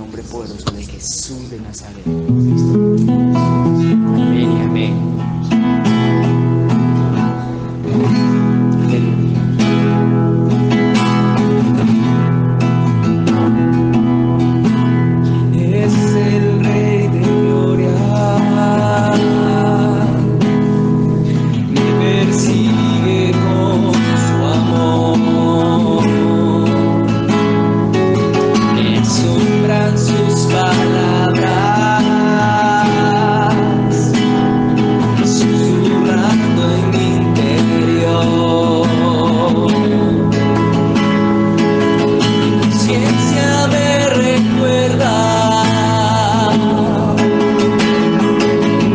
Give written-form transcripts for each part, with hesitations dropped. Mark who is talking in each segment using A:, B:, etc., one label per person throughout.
A: nombre poderoso de Jesús de Nazaret. Amén y amén. Aleluya. Es el Rey de Gloria, me persigue con su amor, me asombran sus palabras, susurrando en mi interior. Mi conciencia me recuerda,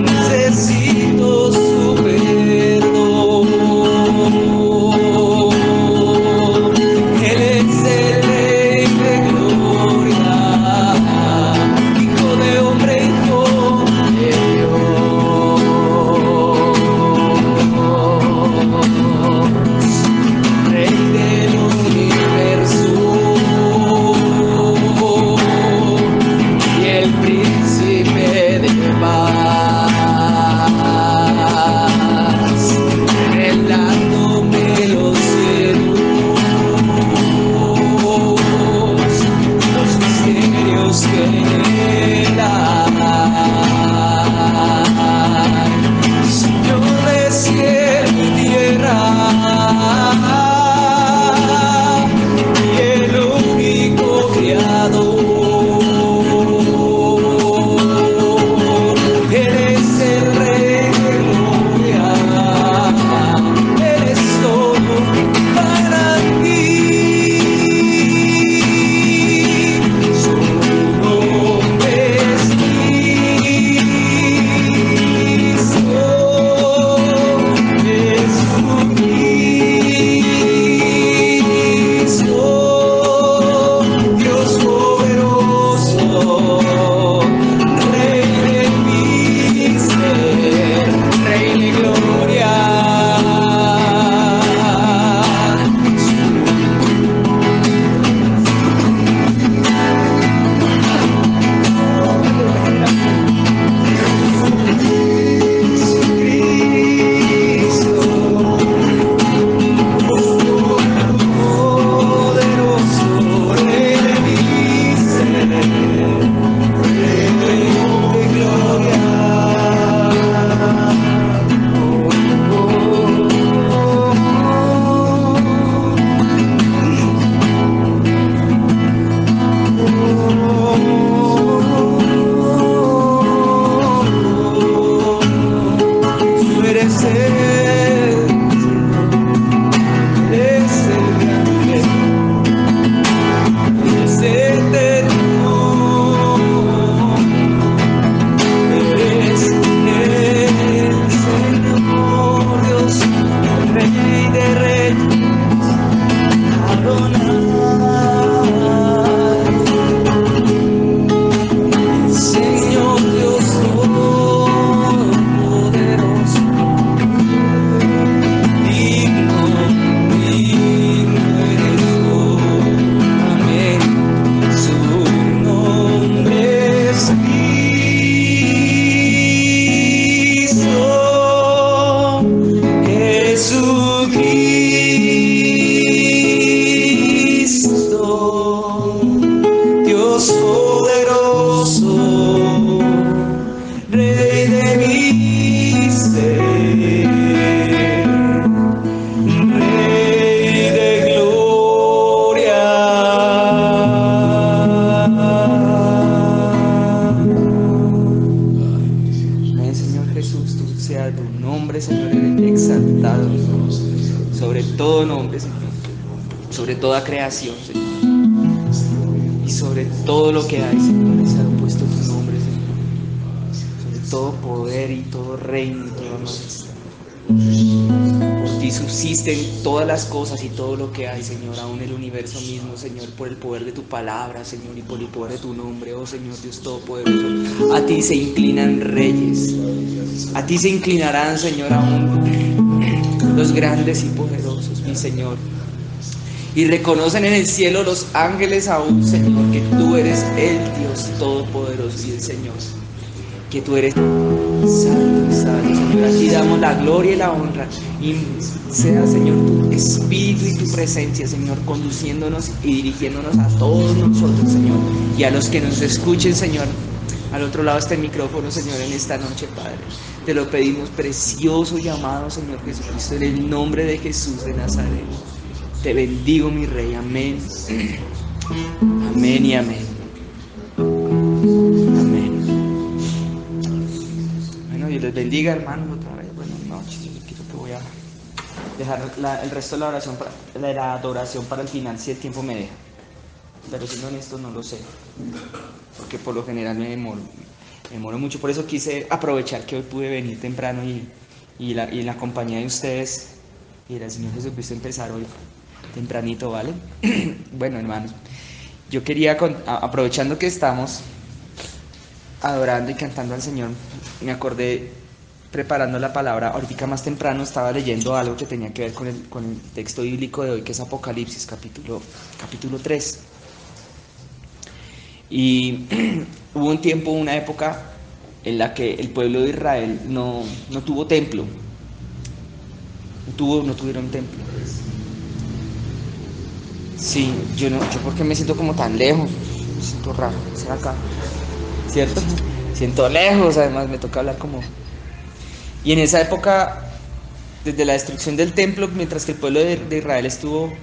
A: necesito su perdón. Él es el Rey de Gloria, Hijo de hombre, Hijo de Dios, Rey del universo y el príncipe de paz, revelándome los cielos, los misterios que en él hay. Señor de cielo y tierra, y el único creador. Eres el Rey de Gloria, eres todo para ti. Su nombre es Cristo, Jesucristo, Dios poderoso, Rey de mi ser, Rey de gloria. Jesucristo, poderoso, Rey de mi ser, Rey de gloria. Tú eres el gran Rey, eres eterno, eres el Señor Dios, el Rey de reyes, Adonai. Señor Dios todopoderoso, digno eres tú. Amén. Su nombre es Cristo, Jesucristo, Dios poderoso, Rey de mi ser, Rey de gloria. Amén, Señor Jesús, tú sea tu nombre, Señor, exaltado sobre todo nombre, Señor, sobre toda creación, Señor, y sobre todo lo que hay, Señor, se ha puesto tu nombre, Señor, sobre todo poder y todo reino y toda majestad. Por ti subsisten todas las cosas y todo lo que hay, Señor, aún el universo mismo, Señor, por el poder de tu palabra, Señor, y por el poder de tu nombre, oh Señor Dios Todopoderoso. A ti se inclinan reyes, a ti se inclinarán, Señor, aún los grandes y poderosos, mi Señor. Y reconocen en el cielo los ángeles aún, Señor, que tú eres el Dios Todopoderoso y el Señor, que tú eres santo, Señor. Aquí damos la gloria y la honra. Y sea, Señor, tu espíritu y tu presencia, Señor, conduciéndonos y dirigiéndonos a todos nosotros, Señor. Y a los que nos escuchen, Señor, al otro lado está el micrófono, Señor, en esta noche, Padre. Te lo pedimos, precioso llamado, Señor Jesucristo, en el nombre de Jesús de Nazaret. Te bendigo, mi Rey. Amén. Amén y amén. Amén. Bueno, Dios les bendiga, hermanos, otra vez. Buenas noches. Yo creo que voy a dejar el resto de la adoración para el final, si el tiempo me deja. Pero siendo honesto, no lo sé. Porque por lo general me demoro mucho. Por eso quise aprovechar que hoy pude venir temprano y en la compañía de ustedes y del Señor Jesucristo empezar hoy tempranito, ¿vale? Bueno, hermanos, yo quería, aprovechando que estamos adorando y cantando al Señor, me acordé, preparando la palabra, ahorita más temprano estaba leyendo algo que tenía que ver con el texto bíblico de hoy, que es Apocalipsis, capítulo 3. Y hubo un tiempo, una época en la que el pueblo de Israel no tuvo templo, no tuvieron templo. Sí, yo porque me siento como tan lejos, me siento raro, ser acá, ¿cierto? Siento lejos, además me toca hablar como... Y en esa época, desde la destrucción del templo, mientras que el pueblo de Israel estuvo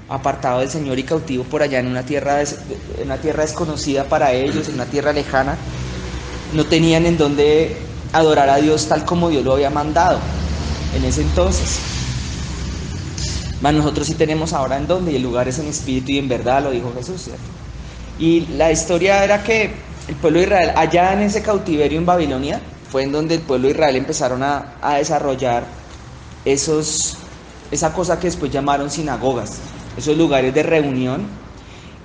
A: apartado del Señor y cautivo por allá en una tierra desconocida para ellos, en una tierra lejana, no tenían en dónde adorar a Dios tal como Dios lo había mandado en ese entonces. Mas nosotros sí tenemos ahora en dónde, y el lugar es en espíritu y en verdad, lo dijo Jesús, ¿cierto? Y la historia era que el pueblo de Israel, allá en ese cautiverio en Babilonia, fue en donde el pueblo de Israel empezaron a desarrollar esa cosa que después llamaron sinagogas, esos lugares de reunión,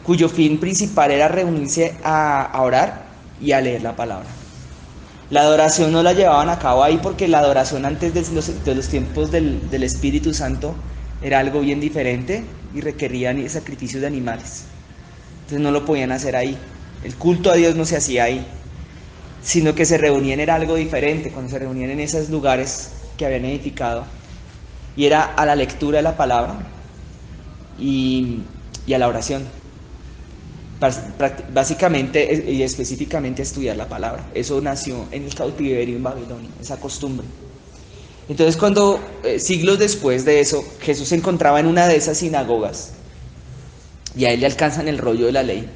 A: cuyo fin principal era reunirse a orar y a leer la palabra. La adoración no la llevaban a cabo ahí porque la adoración antes de los tiempos del Espíritu Santo era algo bien diferente y requerían sacrificios de animales. Entonces no lo podían hacer ahí. El culto a Dios no se hacía ahí, sino que se reunían, era algo diferente, cuando se reunían en esos lugares que habían edificado, y era a la lectura de la palabra y a la oración. Básicamente y específicamente a estudiar la palabra. Eso nació en el cautiverio en Babilonia, esa costumbre. Entonces cuando siglos después de eso Jesús se encontraba en una de esas sinagogas y a él le alcanzan el rollo de la ley,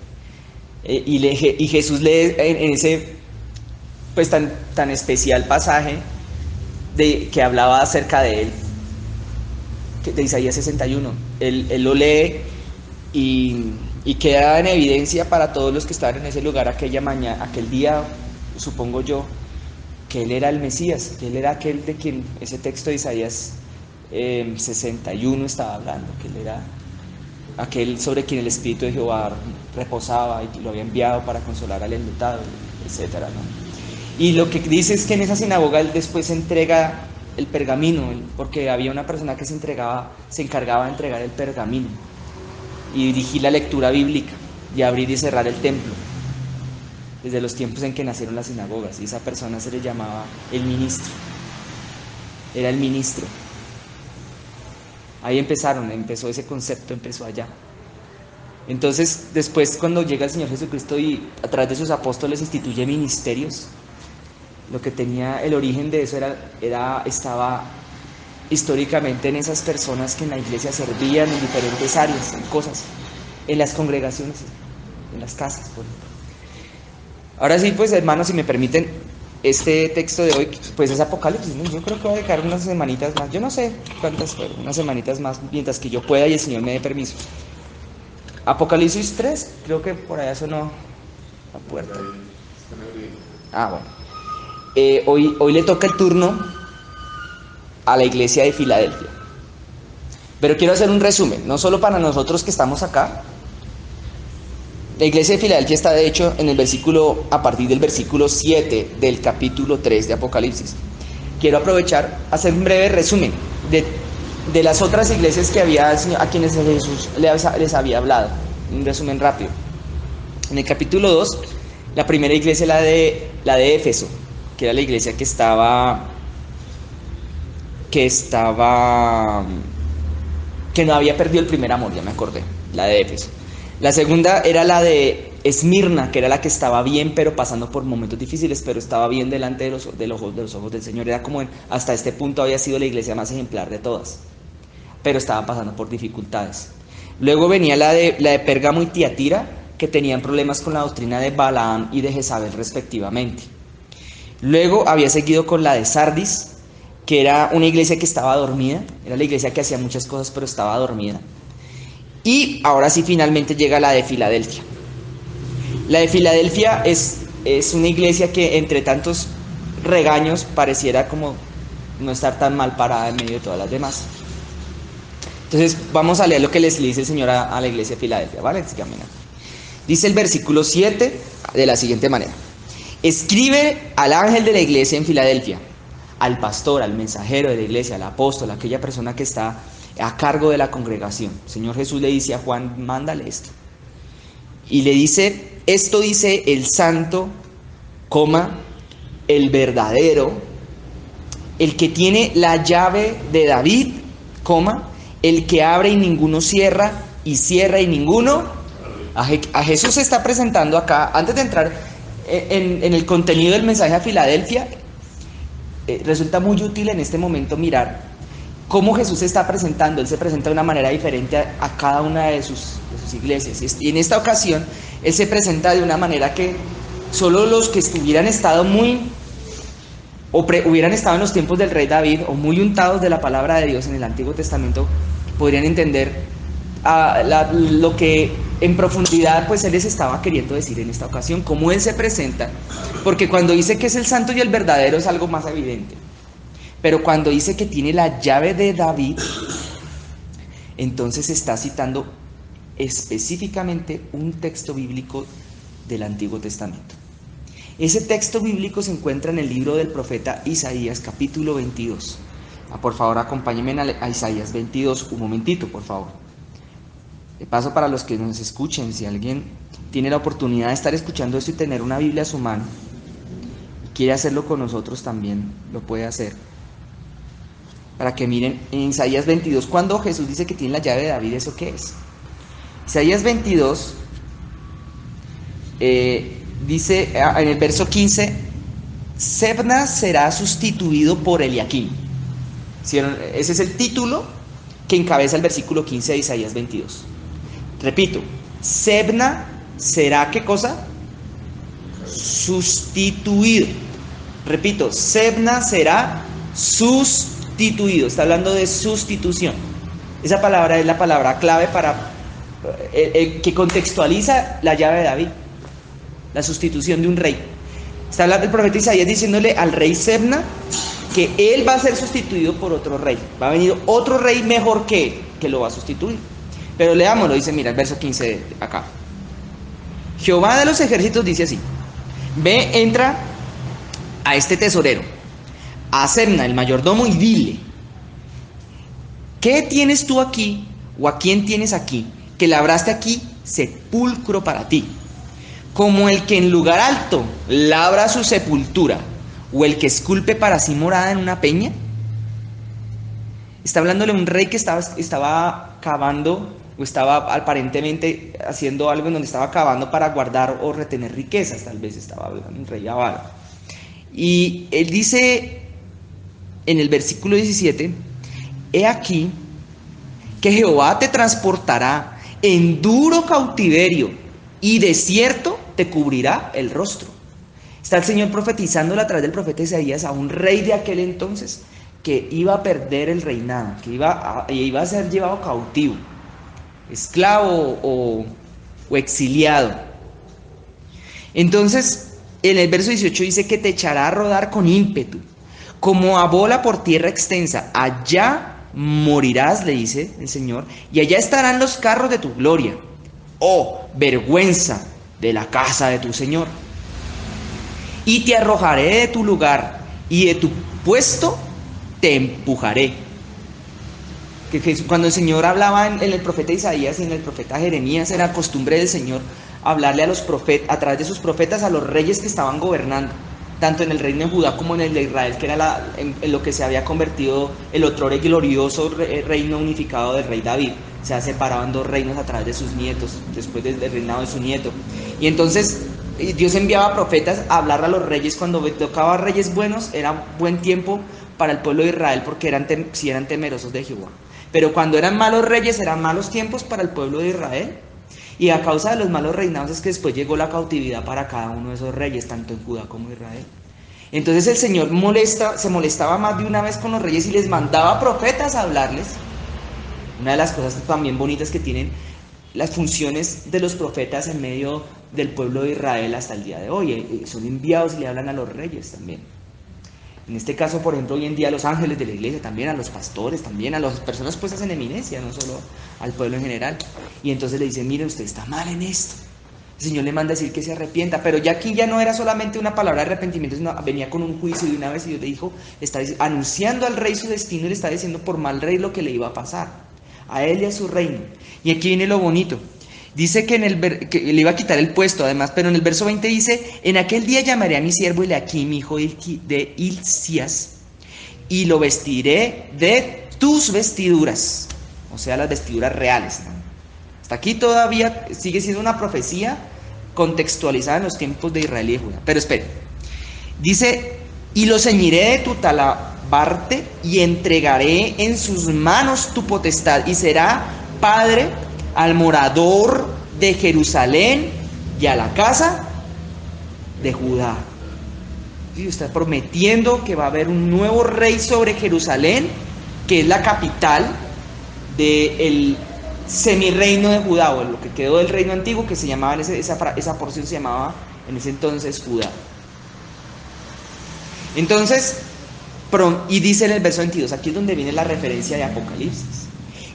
A: y Jesús lee en ese pues tan especial pasaje que hablaba acerca de él, de Isaías 61. Él lo lee y queda en evidencia para todos los que estaban en ese lugar aquel día, supongo yo, que él era el Mesías, que él era aquel de quien ese texto de Isaías 61 estaba hablando, que él era aquel sobre quien el Espíritu de Jehová reposaba y lo había enviado para consolar al enlutado, etcétera, ¿no? Y lo que dice es que en esa sinagoga él después entrega el pergamino, porque había una persona que se encargaba de entregar el pergamino y dirigir la lectura bíblica y abrir y cerrar el templo desde los tiempos en que nacieron las sinagogas, y esa persona se le llamaba el ministro. Era el ministro. Ahí empezó ese concepto, empezó allá. Entonces después, cuando llega el Señor Jesucristo y a través de sus apóstoles instituye ministerios, lo que tenía el origen de eso estaba históricamente en esas personas que en la iglesia servían en diferentes áreas, en cosas, en las congregaciones, en las casas, por ejemplo. Ahora sí, pues hermanos, si me permiten, este texto de hoy pues es Apocalipsis, ¿no? Yo creo que voy a dedicar unas semanitas más, yo no sé cuántas, pero unas semanitas más mientras que yo pueda y el Señor me dé permiso. Apocalipsis 3, creo que por allá sonó la puerta. Bueno. Hoy le toca el turno a la iglesia de Filadelfia. Pero quiero hacer un resumen, no solo para nosotros que estamos acá. La iglesia de Filadelfia está de hecho a partir del versículo 7 del capítulo 3 de Apocalipsis. Quiero aprovechar, hacer un breve resumen de de las otras iglesias que había a quienes Jesús les había hablado. Un resumen rápido. En el capítulo 2, la primera iglesia, la de Éfeso, que era la iglesia que no había perdido el primer amor, ya me acordé, la de Éfeso. La segunda era la de Esmirna, que era la que estaba bien, pero pasando por momentos difíciles, pero estaba bien delante de los ojos del Señor. Era como hasta este punto había sido la iglesia más ejemplar de todas, pero estaba pasando por dificultades. Luego venía la de Pérgamo y Tiatira, que tenían problemas con la doctrina de Balaam y de Jezabel respectivamente. Luego había seguido con la de Sardis, que era una iglesia que estaba dormida, era la iglesia que hacía muchas cosas pero estaba dormida. Y ahora sí finalmente llega la de Filadelfia. La de Filadelfia es una iglesia que entre tantos regaños pareciera como no estar tan mal parada en medio de todas las demás. Entonces vamos a leer lo que les dice el Señor a la iglesia de Filadelfia, ¿vale? Dice el versículo 7 de la siguiente manera: escribe al ángel de la iglesia en Filadelfia, al pastor, al mensajero de la iglesia, al apóstol, a aquella persona que está a cargo de la congregación. El Señor Jesús le dice a Juan, mándale esto. Y le dice, esto dice el santo, el verdadero, el que tiene la llave de David, el que abre y ninguno cierra, y cierra y ninguno. A Jesús se está presentando acá, antes de entrar en el contenido del mensaje a Filadelfia, resulta muy útil en este momento mirar cómo Jesús se está presentando. Él se presenta de una manera diferente a cada una de sus iglesias. Y en esta ocasión, Él se presenta de una manera que solo los que hubieran estado hubieran estado en los tiempos del rey David, o muy untados de la palabra de Dios en el Antiguo Testamento, podrían entender lo que en profundidad pues Él les estaba queriendo decir en esta ocasión, cómo Él se presenta. Porque cuando dice que es el santo y el verdadero es algo más evidente. Pero cuando dice que tiene la llave de David, entonces está citando específicamente un texto bíblico del Antiguo Testamento. Ese texto bíblico se encuentra en el libro del profeta Isaías, capítulo 22. Por favor, acompáñenme a Isaías 22 un momentito, por favor. De paso, para los que nos escuchen, si alguien tiene la oportunidad de estar escuchando esto y tener una Biblia a su mano, y quiere hacerlo con nosotros también, lo puede hacer. Para que miren en Isaías 22, cuando Jesús dice que tiene la llave de David, ¿eso qué es? Isaías 22 dice en el verso 15, Sebna será sustituido por Eliakim. Ese es el título que encabeza el versículo 15 de Isaías 22. Repito, Sebna será, ¿qué cosa? Sustituido. Repito, Sebna será sustituido. Está hablando de sustitución. Esa palabra es la palabra clave para que contextualiza la llave de David, la sustitución de un rey. Está hablando el profeta Isaías diciéndole al rey Sebna que él va a ser sustituido por otro rey. Va a venir otro rey mejor que él, que lo va a sustituir. Pero leámoslo, dice, mira, el verso 15 de acá. Jehová de los ejércitos dice así: ve, entra a este tesorero, a Sebna, el mayordomo, y dile: ¿qué tienes tú aquí, o a quién tienes aquí, que labraste aquí sepulcro para ti? Como el que en lugar alto labra su sepultura, o el que esculpe para sí morada en una peña. Está hablándole a un rey que estaba cavando, o estaba aparentemente haciendo algo en donde estaba cavando para guardar o retener riquezas. Tal vez estaba hablando un rey avaro. Y él dice en el versículo 17: he aquí que Jehová te transportará en duro cautiverio, y de cierto te cubrirá el rostro. Está el Señor profetizándole a través del profeta Isaías a un rey de aquel entonces que iba a perder el reinado, que iba a ser llevado cautivo, esclavo o exiliado. Entonces, en el verso 18 dice que te echará a rodar con ímpetu, como a bola por tierra extensa. Allá morirás, le dice el Señor, y allá estarán los carros de tu gloria. Oh, vergüenza de la casa de tu Señor. Y te arrojaré de tu lugar, y de tu puesto te empujaré. Cuando el Señor hablaba en el profeta Isaías y en el profeta Jeremías, era costumbre del Señor hablarle a los profetas, a través de sus profetas, a los reyes que estaban gobernando, tanto en el reino de Judá como en el de Israel, que era en lo que se había convertido el otrora glorioso reino unificado del rey David. Se ha separado en dos reinos a través de sus nietos, después del reinado de su nieto. Y entonces Dios enviaba profetas a hablar a los reyes. Cuando tocaba a reyes buenos, era buen tiempo para el pueblo de Israel, porque eran temerosos de Jehová. Pero cuando eran malos reyes, eran malos tiempos para el pueblo de Israel. Y a causa de los malos reinados es que después llegó la cautividad para cada uno de esos reyes, tanto en Judá como en Israel. Entonces el Señor se molestaba más de una vez con los reyes y les mandaba profetas a hablarles. Una de las cosas también bonitas que tienen las funciones de los profetas en medio del pueblo de Israel hasta el día de hoy. Son enviados y le hablan a los reyes también. En este caso, por ejemplo, hoy en día a los ángeles de la iglesia, también a los pastores, también a las personas puestas en eminencia, no solo al pueblo en general. Y entonces le dicen, mire, usted está mal en esto. El Señor le manda a decir que se arrepienta, pero ya aquí ya no era solamente una palabra de arrepentimiento, sino venía con un juicio de una vez y Dios le dijo, está anunciando al rey su destino y le está diciendo por mal rey lo que le iba a pasar, a él y a su reino. Y aquí viene lo bonito. Dice que le iba a quitar el puesto, además, pero en el verso 20 dice, en aquel día llamaré a mi siervo Eliaquim, hijo de Hilcías, y lo vestiré de tus vestiduras, o sea, las vestiduras reales, ¿no? Hasta aquí todavía sigue siendo una profecía contextualizada en los tiempos de Israel y de Judá. Pero espere, dice, y lo ceñiré de tu talabarte y entregaré en sus manos tu potestad, y será padre al morador de Jerusalén y a la casa de Judá. Sí, está prometiendo que va a haber un nuevo rey sobre Jerusalén, que es la capital del semirreino de Judá, o lo que quedó del reino antiguo, que se llamaba, esa porción se llamaba en ese entonces Judá. Entonces, y dice en el verso 22, aquí es donde viene la referencia de Apocalipsis,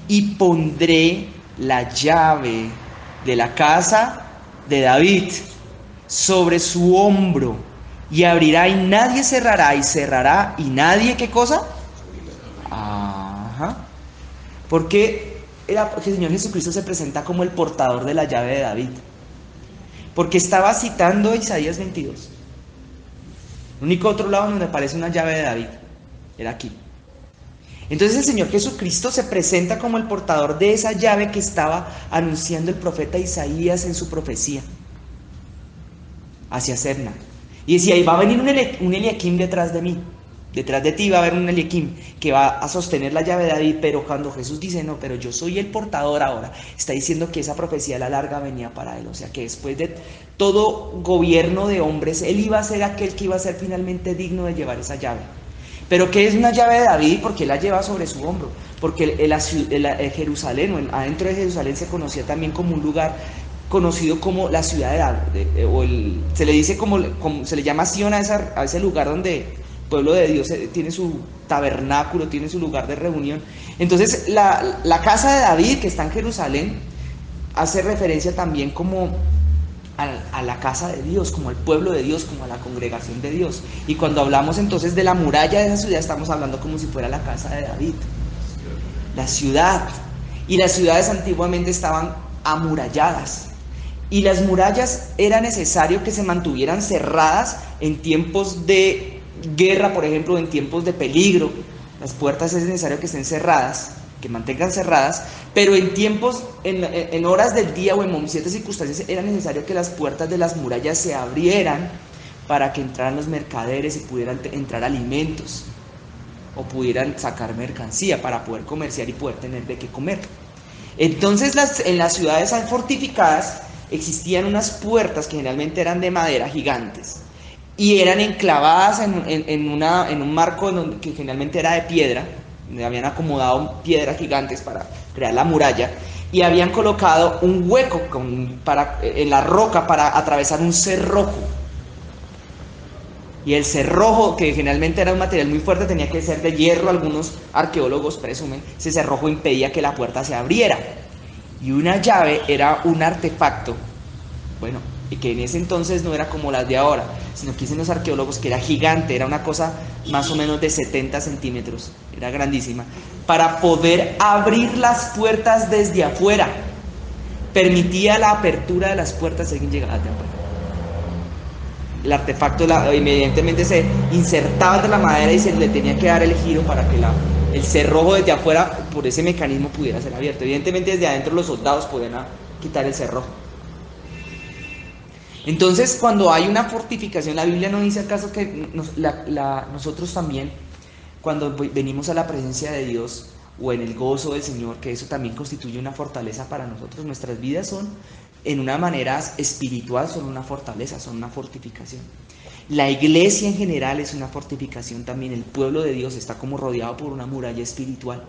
A: y pondré la llave de la casa de David sobre su hombro, y abrirá y nadie cerrará, y cerrará y nadie, ¿qué cosa? Ajá. Porque el Señor Jesucristo se presenta como el portador de la llave de David, porque estaba citando Isaías 22. El único otro lado donde aparece una llave de David era aquí. Entonces el Señor Jesucristo se presenta como el portador de esa llave que estaba anunciando el profeta Isaías en su profecía hacia Serna. Y decía, y va a venir un Eliaquim detrás de mí, detrás de ti va a haber un Eliaquim que va a sostener la llave de David. Pero cuando Jesús dice, no, pero yo soy el portador ahora, está diciendo que esa profecía a la larga venía para él. O sea que después de todo gobierno de hombres, él iba a ser aquel que iba a ser finalmente digno de llevar esa llave. Pero ¿qué es una llave de David? Porque él la lleva sobre su hombro. Porque Jerusalén, o adentro de Jerusalén, se conocía también como un lugar conocido como la ciudad de David. Se le dice como se le llama Sion a ese lugar donde el pueblo de Dios tiene su tabernáculo, tiene su lugar de reunión. Entonces la casa de David, que está en Jerusalén, hace referencia también como a la casa de Dios, como al pueblo de Dios, como a la congregación de Dios. Y cuando hablamos entonces de la muralla de esa ciudad, estamos hablando como si fuera la casa de David, la ciudad. Y las ciudades antiguamente estaban amuralladas, y las murallas era necesario que se mantuvieran cerradas en tiempos de guerra, por ejemplo, en tiempos de peligro. Las puertas es necesario que estén cerradas, que mantengan cerradas, pero en tiempos, en horas del día o en ciertas circunstancias era necesario que las puertas de las murallas se abrieran para que entraran los mercaderes y pudieran entrar alimentos o pudieran sacar mercancía para poder comerciar y poder tener de qué comer. Entonces en las ciudades fortificadas existían unas puertas que generalmente eran de madera, gigantes, y eran enclavadas en un marco que generalmente era de piedra, donde habían acomodado piedras gigantes para crear la muralla, y habían colocado un hueco en la roca para atravesar un cerrojo. Y el cerrojo, que generalmente era un material muy fuerte, tenía que ser de hierro. Algunos arqueólogos presumen ese cerrojo impedía que la puerta se abriera. Y una llave era un artefacto, bueno, y que en ese entonces no era como las de ahora, sino que dicen los arqueólogos que era gigante, era una cosa más o menos de 70 centímetros, era grandísima. para poder abrir las puertas desde afuera. Permitía la apertura de las puertas si alguien llegaba de afuera. El artefacto evidentemente se insertaba entre la madera y se le tenía que dar el giro para que el cerrojo desde afuera, por ese mecanismo, pudiera ser abierto. Evidentemente desde adentro los soldados podían quitar el cerrojo. Entonces, cuando hay una fortificación, la Biblia no dice acaso que nosotros también, cuando venimos a la presencia de Dios o en el gozo del Señor, que eso también constituye una fortaleza para nosotros. Nuestras vidas son, en una manera espiritual, son una fortaleza, son una fortificación. La iglesia en general es una fortificación también. El pueblo de Dios está como rodeado por una muralla espiritual.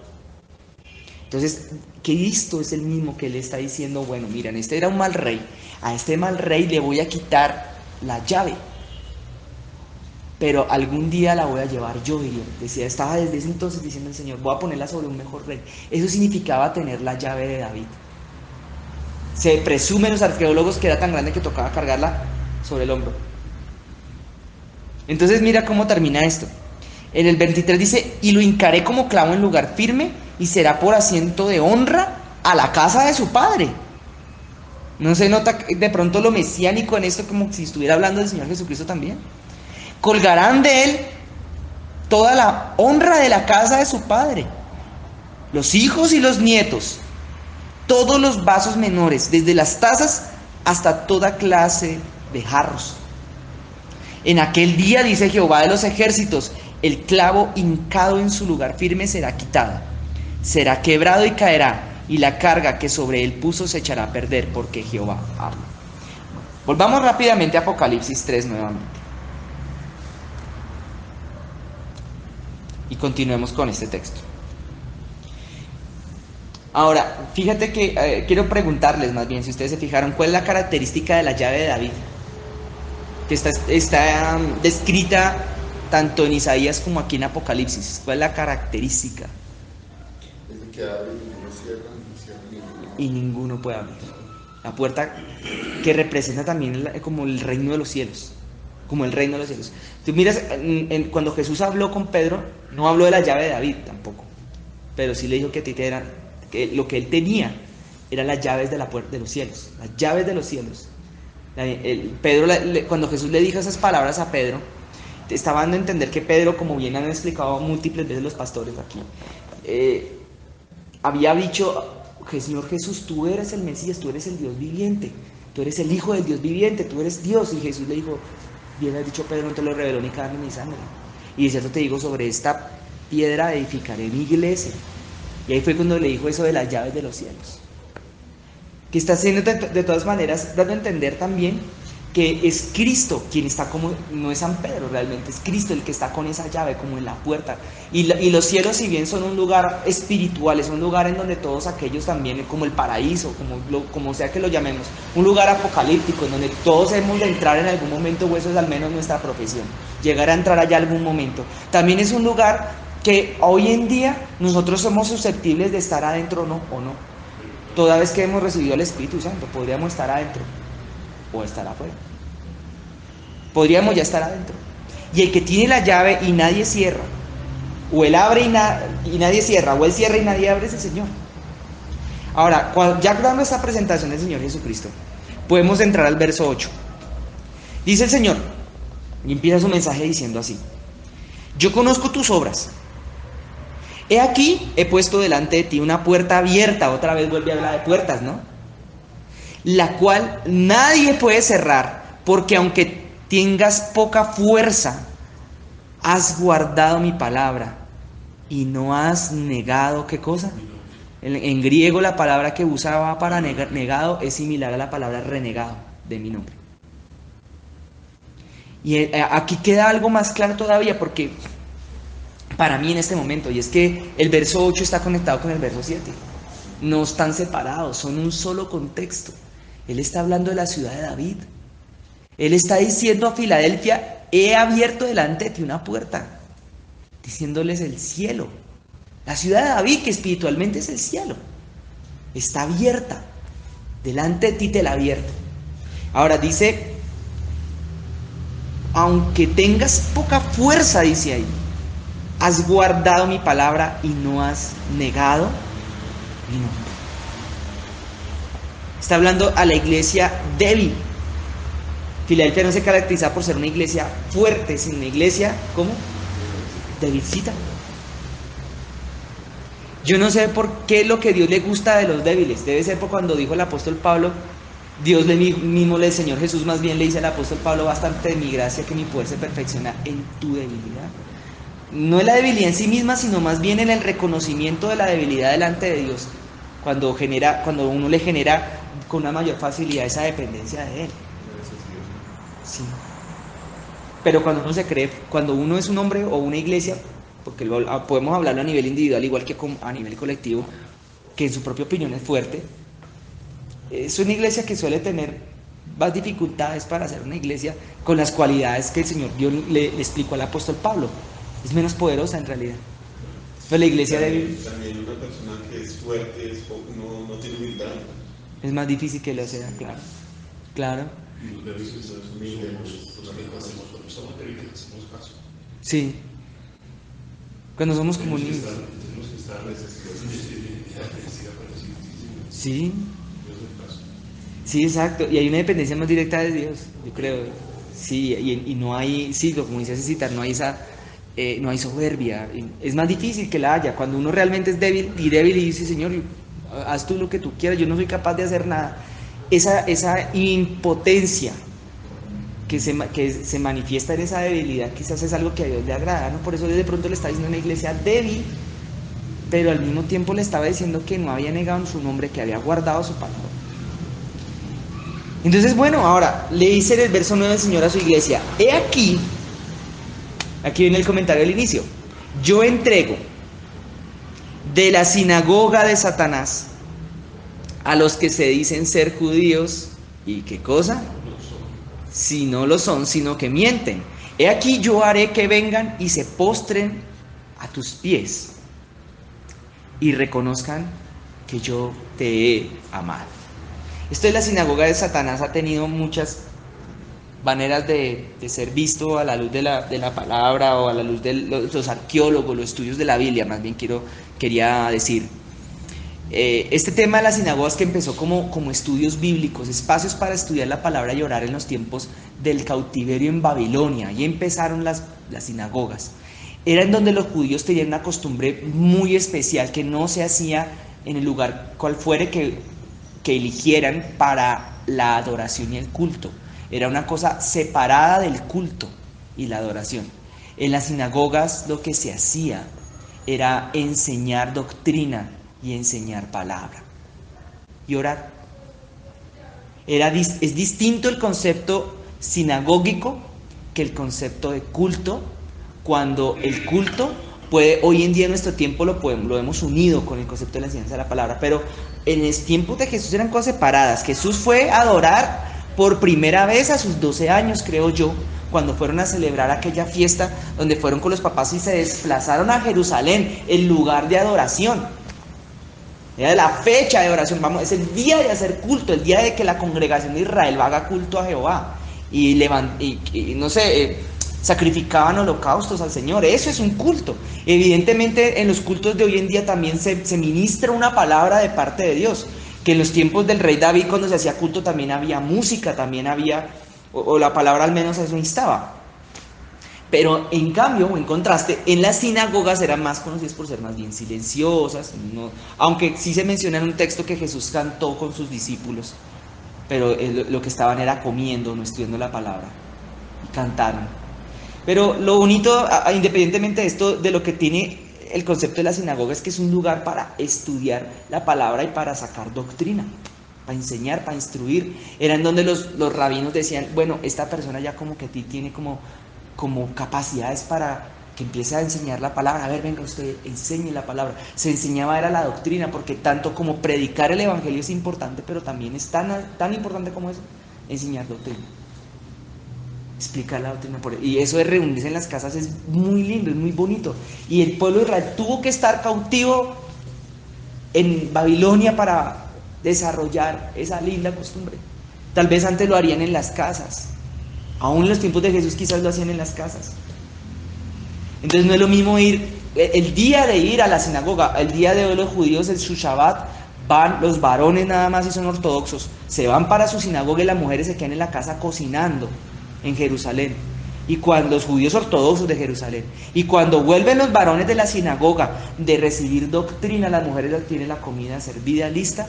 A: Entonces, Cristo es el mismo que le está diciendo, bueno, miren, este era un mal rey, a este mal rey le voy a quitar la llave, pero algún día la voy a llevar yo, decía, estaba desde ese entonces diciendo el Señor, voy a ponerla sobre un mejor rey. Eso significaba tener la llave de David. Se presumen los arqueólogos que era tan grande que tocaba cargarla sobre el hombro. Entonces mira cómo termina esto. En el 23 dice, y lo hincaré como clavo en lugar firme, y será por asiento de honra a la casa de su padre. ¿No se nota de pronto lo mesiánico en esto, como si estuviera hablando del Señor Jesucristo también? Colgarán de él toda la honra de la casa de su padre, los hijos y los nietos, todos los vasos menores, desde las tazas hasta toda clase de jarros. En aquel día, dice Jehová de los ejércitos, el clavo hincado en su lugar firme será quitado, será quebrado y caerá, y la carga que sobre él puso se echará a perder, porque Jehová habla. Volvamos rápidamente a Apocalipsis 3 nuevamente. Y continuemos con este texto. Ahora, fíjate que quiero preguntarles más bien, si ustedes se fijaron, ¿cuál es la característica de la llave de David? Que está descrita tanto en Isaías como aquí en Apocalipsis. ¿Cuál es la característica?
B: Es el que abre y no cierra, ninguno.
A: Y ninguno puede abrir. La puerta que representa también como el reino de los cielos. Como el reino de los cielos. Tú miras, cuando Jesús habló con Pedro, no habló de la llave de David tampoco. Pero sí le dijo que lo que él tenía eran las llaves de la puerta de los cielos. Las llaves de los cielos. Cuando Jesús le dijo esas palabras a Pedro, estaba dando a entender que Pedro, como bien han explicado múltiples veces los pastores aquí, había dicho, Señor Jesús, tú eres el Mesías, tú eres el Dios viviente, tú eres el Hijo del Dios viviente, tú eres Dios. Y Jesús le dijo, bien has dicho Pedro, no te lo reveló ni carne ni sangre. Y de cierto te digo, sobre esta piedra edificaré mi iglesia. Y ahí fue cuando le dijo eso de las llaves de los cielos. Que está haciendo de todas maneras, dando a entender también que es Cristo quien está como, no es San Pedro realmente, es Cristo el que está con esa llave como en la puerta. Y los cielos, si bien son un lugar espiritual, es un lugar en donde todos aquellos también, como el paraíso, como sea que lo llamemos, un lugar apocalíptico en donde todos hemos de entrar en algún momento, o eso es al menos nuestra profesión, llegar a entrar allá algún momento. También es un lugar que hoy en día nosotros somos susceptibles de estar adentro o no. Toda vez que hemos recibido el Espíritu Santo, podríamos estar adentro o estar afuera. Podríamos ya estar adentro. Y el que tiene la llave y nadie cierra, o él abre y nadie cierra, o él cierra y nadie abre, es el Señor. Ahora, ya dando esta presentación del Señor Jesucristo, podemos entrar al verso 8. Dice el Señor, y empieza su mensaje diciendo así: yo conozco tus obras. He aquí, he puesto delante de ti una puerta abierta. Otra vez vuelve a hablar de puertas, ¿no? La cual nadie puede cerrar, porque aunque tengas poca fuerza, has guardado mi palabra y no has negado, ¿qué cosa? En griego la palabra que usaba para negado es similar a la palabra renegado de mi nombre. Y aquí queda algo más claro todavía, porque para mí en este momento, y es que el verso 8 está conectado con el verso 7. No están separados, son un solo contexto. Él está hablando de la ciudad de David. Él está diciendo a Filadelfia, he abierto delante de ti una puerta, diciéndoles el cielo. La ciudad de David, que espiritualmente es el cielo, está abierta. Delante de ti te la he abierto. Ahora dice, aunque tengas poca fuerza, dice ahí. has guardado mi palabra y no has negado mi nombre. Está hablando a la iglesia débil. Filadelfia no se caracteriza por ser una iglesia fuerte, sino una iglesia, ¿cómo? Débilcita. Yo no sé por qué lo que Dios le gusta de los débiles. Debe ser por cuando dijo el apóstol Pablo, Dios mismo, el Señor Jesús más bien le dice al apóstol Pablo, bastante de mi gracia que mi poder se perfecciona en tu debilidad. No es la debilidad en sí misma, sino más bien en el reconocimiento de la debilidad delante de Dios, cuando uno le genera con una mayor facilidad esa dependencia de Él. Sí. Pero cuando uno se cree, cuando uno es un hombre o una iglesia, porque podemos hablarlo a nivel individual igual que a nivel colectivo, que en su propia opinión es fuerte, es una iglesia que suele tener más dificultades para ser una iglesia con las cualidades que el Señor le explicó al apóstol Pablo. Es menos poderosa en realidad. Pero la iglesia débil.
B: También una persona que es fuerte no tiene humildad.
A: Es más difícil que lo sea, claro. Claro.
B: Y los débiles son humildes, cuando somos débiles hacemos caso.
A: Sí. Cuando somos como niños.
B: Tenemos que estar
A: Sí. Sí, exacto. Y hay una dependencia más directa de Dios, yo creo. Sí, y no hay, sí, como dice Citar, no hay no hay soberbia. Es más difícil que la haya. Cuando uno realmente es débil y dice, Señor, haz tú lo que tú quieras, yo no soy capaz de hacer nada. Esa impotencia que se manifiesta en esa debilidad, quizás es algo que a Dios le agrada, ¿no? Por eso de pronto le está diciendo a una iglesia débil, pero al mismo tiempo le estaba diciendo que no había negado en su nombre, que había guardado su palabra. Entonces, bueno, ahora le dice en el verso 9 el Señor a su iglesia, he aquí viene el comentario del inicio, yo entrego de la sinagoga de Satanás a los que se dicen ser judíos, ¿y qué cosa? Si no lo son, sino que mienten. He aquí yo haré que vengan y se postren a tus pies y reconozcan que yo te he amado. Esto de la sinagoga de Satanás ha tenido muchas maneras de ser visto a la luz de la palabra o a la luz de los arqueólogos, los estudios de la Biblia, más bien quería decir. Este tema de las sinagogas que empezó como estudios bíblicos, espacios para estudiar la palabra y orar en los tiempos del cautiverio en Babilonia, y empezaron las sinagogas. Era en donde los judíos tenían una costumbre muy especial que no se hacía en el lugar cual fuere que eligieran para la adoración y el culto. Era una cosa separada del culto y la adoración. En las sinagogas lo que se hacía era enseñar doctrina y enseñar palabra y orar. Es distinto el concepto sinagógico que el concepto de culto, cuando el culto hoy en día en nuestro tiempo lo hemos unido con el concepto de la enseñanza de la palabra, pero en el tiempo de Jesús eran cosas separadas. Jesús fue a adorar por primera vez a sus 12 años, creo yo, cuando fueron a celebrar aquella fiesta donde fueron con los papás y se desplazaron a Jerusalén, el lugar de adoración. Era la fecha de oración, es el día de hacer culto, el día de que la congregación de Israel haga culto a Jehová y sacrificaban holocaustos al Señor. Eso es un culto. Evidentemente en los cultos de hoy en día también se ministra una palabra de parte de Dios, que en los tiempos del rey David, cuando se hacía culto, también había música, también había, o la palabra al menos eso instaba. Pero en cambio, o en contraste, en las sinagogas eran más conocidas por ser más bien silenciosas, aunque sí se menciona en un texto que Jesús cantó con sus discípulos, pero lo que estaban era comiendo, no estudiando la palabra, y cantaron. Pero lo bonito, independientemente de esto, de lo que tiene el concepto de la sinagoga, es que es un lugar para estudiar la palabra y para sacar doctrina, para enseñar, para instruir. Era en donde los rabinos decían, bueno, esta persona ya como que tiene como capacidades para que empiece a enseñar la palabra. A ver, venga, usted enseñe la palabra. Se enseñaba era la doctrina, porque tanto como predicar el evangelio es importante, pero también es tan importante como eso, enseñar doctrina, explicar la doctrina. Y eso de reunirse en las casas es muy lindo, es muy bonito. Y el pueblo de Israel tuvo que estar cautivo en Babilonia para desarrollar esa linda costumbre. Tal vez antes lo harían en las casas. Aún en los tiempos de Jesús quizás lo hacían en las casas. Entonces no es lo mismo ir, el día de ir a la sinagoga, el día de hoy los judíos en su Shabbat van, los varones nada más y son ortodoxos, se van para su sinagoga y las mujeres se quedan en la casa cocinando en Jerusalén. Y cuando los judíos ortodoxos de Jerusalén, y cuando vuelven los varones de la sinagoga de recibir doctrina, las mujeres tienen la comida servida, lista,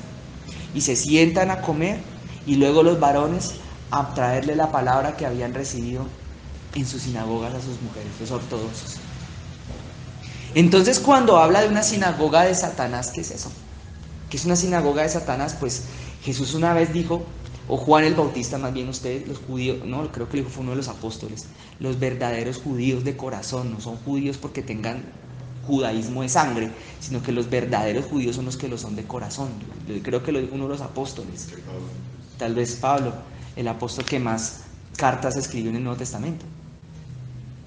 A: y se sientan a comer, y luego los varones a traerle la palabra que habían recibido en sus sinagogas a sus mujeres, los ortodoxos. Entonces, cuando habla de una sinagoga de Satanás, ¿qué es eso? ¿Qué es una sinagoga de Satanás? Pues Jesús una vez dijo, o Juan el Bautista, más bien ustedes, los judíos, no, creo que fue uno de los apóstoles, los verdaderos judíos de corazón, no son judíos porque tengan judaísmo de sangre, sino que los verdaderos judíos son los que lo son de corazón. Yo creo que uno de los apóstoles, tal vez Pablo, el apóstol que más cartas escribió en el Nuevo Testamento.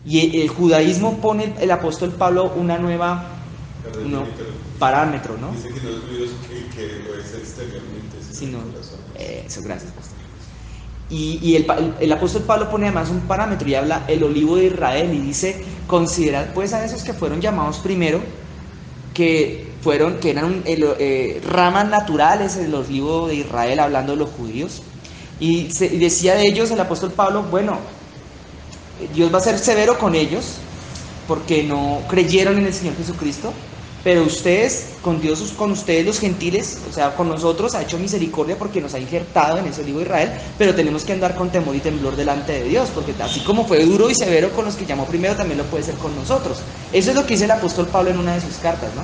A: Y el judaísmo pone el apóstol Pablo una nueva parámetro, ¿no?
B: Dice que no es judíos que lo es exteriormente, sino en el corazón.
A: Eso, gracias, pastor. Y el apóstol Pablo pone además un parámetro y habla el olivo de Israel y dice, considerad pues a esos que fueron llamados primero, que eran ramas naturales del olivo de Israel, hablando de los judíos, y decía de ellos el apóstol Pablo, bueno, Dios va a ser severo con ellos porque no creyeron en el Señor Jesucristo, pero ustedes, con Dios, con ustedes los gentiles, o sea, con nosotros ha hecho misericordia porque nos ha injertado en ese olivo de Israel, pero tenemos que andar con temor y temblor delante de Dios, porque así como fue duro y severo con los que llamó primero, también lo puede ser con nosotros. Eso es lo que dice el apóstol Pablo en una de sus cartas, ¿no?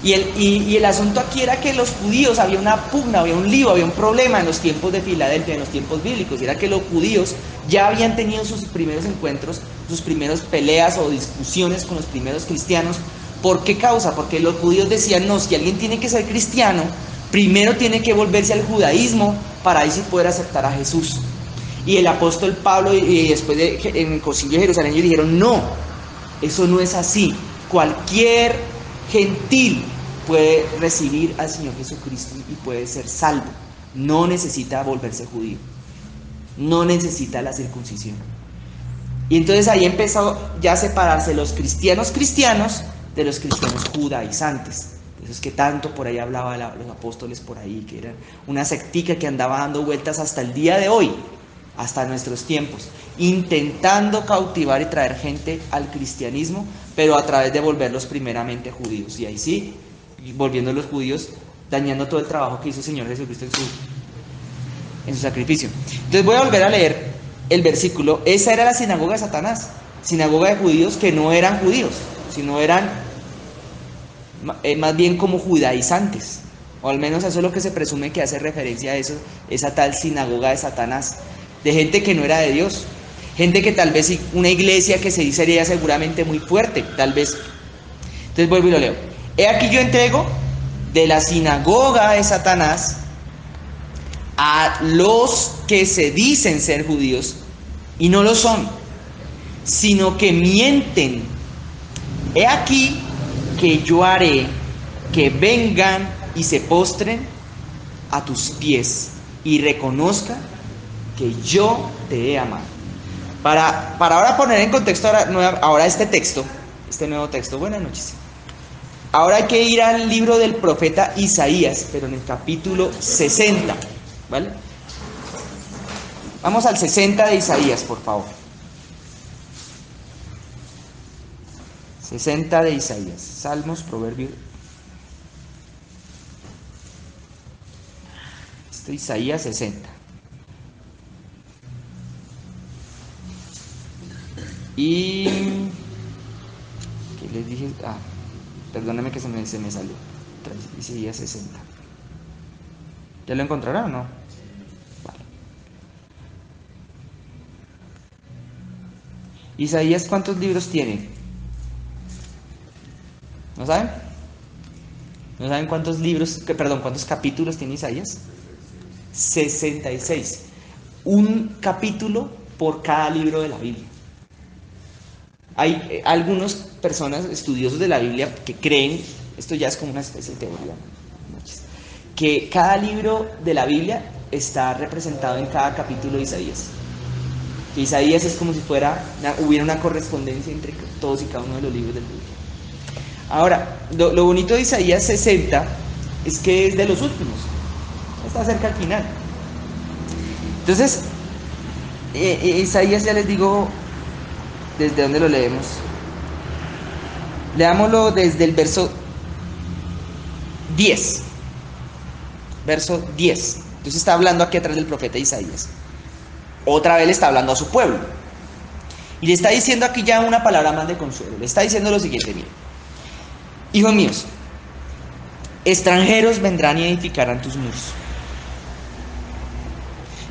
A: Y el asunto aquí era que los judíos, había una pugna, había un lío, había un problema en los tiempos de Filadelfia, en los tiempos bíblicos, y era que los judíos ya habían tenido sus primeros encuentros, sus primeras peleas o discusiones con los primeros cristianos. ¿Por qué causa? Porque los judíos decían, no, si alguien tiene que ser cristiano, primero tiene que volverse al judaísmo para ahí sí poder aceptar a Jesús. Y el apóstol Pablo, y después en el concilio de Jerusalén, ellos dijeron, no, eso no es así. Cualquier gentil puede recibir al Señor Jesucristo y puede ser salvo. No necesita volverse judío. No necesita la circuncisión. Y entonces ahí empezó ya a separarse los cristianos de los cristianos judaizantes. Esos que tanto por ahí hablaba los apóstoles por ahí, que eran una sectica que andaba dando vueltas hasta el día de hoy, hasta nuestros tiempos, intentando cautivar y traer gente al cristianismo, pero a través de volverlos primeramente judíos. Y ahí sí, volviendo los judíos, dañando todo el trabajo que hizo el Señor Jesucristo en su sacrificio. Entonces voy a volver a leer el versículo. Esa era la sinagoga de Satanás, sinagoga de judíos que no eran judíos, sino eran más bien como judaizantes, o al menos eso es lo que se presume que hace referencia a eso, esa tal sinagoga de Satanás, de gente que no era de Dios, gente que tal vez una iglesia que se sería seguramente muy fuerte, tal vez. Entonces vuelvo y lo leo. He aquí yo entrego de la sinagoga de Satanás a los que se dicen ser judíos y no lo son, sino que mienten. He aquí que yo haré que vengan y se postren a tus pies y reconozcan que yo te he amado. Para ahora poner en contexto ahora este nuevo texto. Buenas noches. Ahora hay que ir al libro del profeta Isaías, pero en el capítulo 60, ¿vale? Vamos al 60 de Isaías, por favor. 60 de Isaías, Salmos, Proverbios. Isaías 60. Y ¿qué les dije? Perdóname que se me salió. Isaías 60. ¿Ya lo encontraron o no? Vale. Isaías, ¿cuántos libros tiene? ¿No saben? ¿No saben cuántos capítulos tiene Isaías? 66. Un capítulo por cada libro de la Biblia. Hay algunas personas, estudiosos de la Biblia, que creen, esto ya es como una especie de teoría, que cada libro de la Biblia está representado en cada capítulo de Isaías. Que Isaías es como si hubiera una correspondencia entre todos y cada uno de los libros del Biblia. Ahora, lo bonito de Isaías 60 es que es de los últimos, está cerca al final. Entonces, Isaías, ya les digo, ¿desde dónde lo leemos? Leámoslo desde el verso 10. Verso 10. Entonces está hablando aquí atrás del profeta Isaías. Otra vez le está hablando a su pueblo. Y le está diciendo aquí ya una palabra más de consuelo. Le está diciendo lo siguiente, miren. Hijos míos, extranjeros vendrán y edificarán tus muros.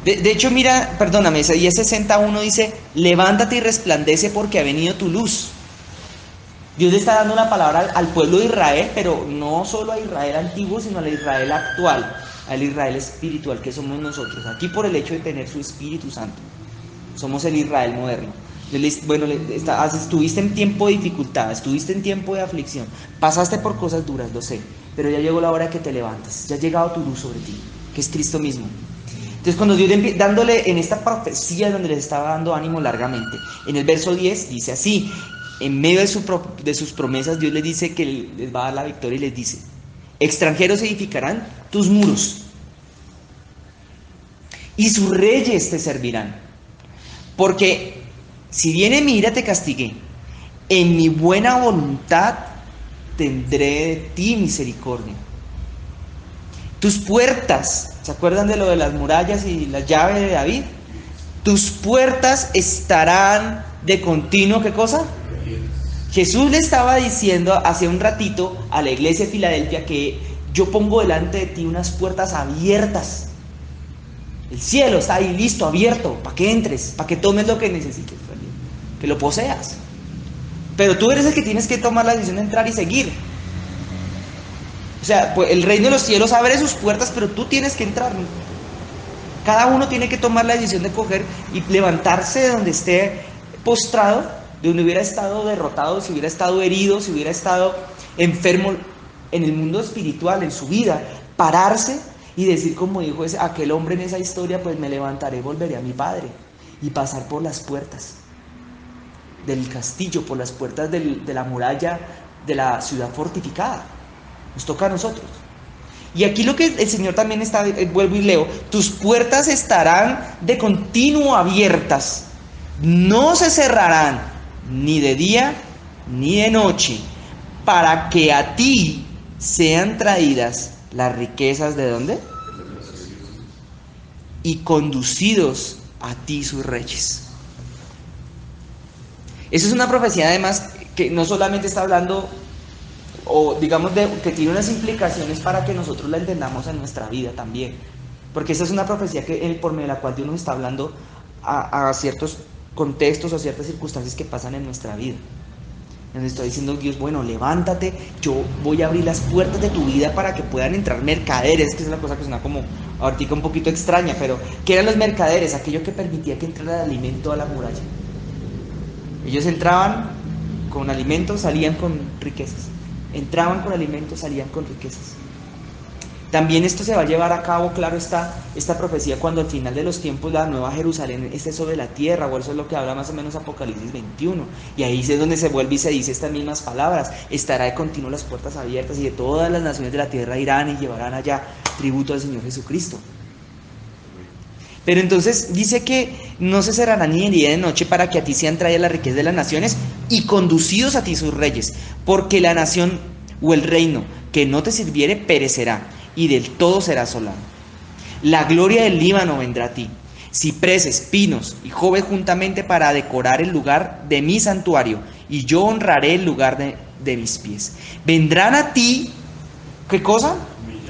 A: De hecho, mira, perdóname, Isaías 61 dice, levántate y resplandece porque ha venido tu luz. Dios le está dando una palabra al pueblo de Israel, pero no solo a Israel antiguo, sino al Israel actual, al Israel espiritual que somos nosotros. Aquí por el hecho de tener su Espíritu Santo, somos el Israel moderno. Bueno, estuviste en tiempo de dificultad, estuviste en tiempo de aflicción, pasaste por cosas duras, lo sé, pero ya llegó la hora de que te levantes, ya ha llegado tu luz sobre ti, que es Cristo mismo. Entonces cuando Dios dándole en esta profecía donde les estaba dando ánimo largamente, en el verso 10 dice así, en medio de sus promesas Dios les dice que les va a dar la victoria y les dice, extranjeros edificarán tus muros y sus reyes te servirán, porque si viene mi ira te castigué, en mi buena voluntad tendré de ti misericordia. Tus puertas, ¿se acuerdan de lo de las murallas y las llaves de David? Tus puertas estarán de continuo, ¿qué cosa? Jesús le estaba diciendo hace un ratito a la iglesia de Filadelfia que yo pongo delante de ti unas puertas abiertas. El cielo está ahí listo, abierto, para que entres, para que tomes lo que necesites, que lo poseas. Pero tú eres el que tienes que tomar la decisión de entrar y seguir. O sea, pues el reino de los cielos abre sus puertas, pero tú tienes que entrar. Cada uno tiene que tomar la decisión de coger y levantarse de donde esté postrado, de donde hubiera estado derrotado, si hubiera estado herido, si hubiera estado enfermo en el mundo espiritual, en su vida, pararse y decir como dijo aquel hombre en esa historia, pues me levantaré, volveré a mi padre y pasar por las puertas del castillo, por las puertas de la muralla de la ciudad fortificada. Nos toca a nosotros. Y aquí lo que el Señor también está, vuelvo y leo, tus puertas estarán de continuo abiertas, no se cerrarán ni de día ni de noche, para que a ti sean traídas las riquezas ¿de dónde? Y conducidos a ti sus reyes. Esa es una profecía además que no solamente está hablando, o digamos que tiene unas implicaciones para que nosotros la entendamos en nuestra vida también. Porque esa es una profecía por medio de la cual Dios nos está hablando a ciertos contextos o ciertas circunstancias que pasan en nuestra vida. Nos está diciendo Dios, bueno, levántate, yo voy a abrir las puertas de tu vida para que puedan entrar mercaderes, que es una cosa que suena como ahorita un poquito extraña, pero ¿qué eran los mercaderes? Aquello que permitía que entrara el alimento a la muralla. Ellos entraban con alimentos, salían con riquezas. Entraban con alimentos, salían con riquezas. También esto se va a llevar a cabo, claro está, esta profecía cuando al final de los tiempos la nueva Jerusalén esté sobre la tierra, o eso es lo que habla más o menos Apocalipsis 21, y ahí es donde se vuelve y se dice estas mismas palabras, estará de continuo las puertas abiertas y de todas las naciones de la tierra irán y llevarán allá tributo al Señor Jesucristo. Pero entonces dice que no se cerrará ni de día ni de noche para que a ti sean traídas las riquezas de las naciones y conducidos a ti sus reyes, porque la nación o el reino que no te sirviere perecerá y del todo será asolado. La gloria del Líbano vendrá a ti, cipreses, pinos y joven juntamente para decorar el lugar de mi santuario, y yo honraré el lugar de mis pies. Vendrán a ti, ¿qué cosa?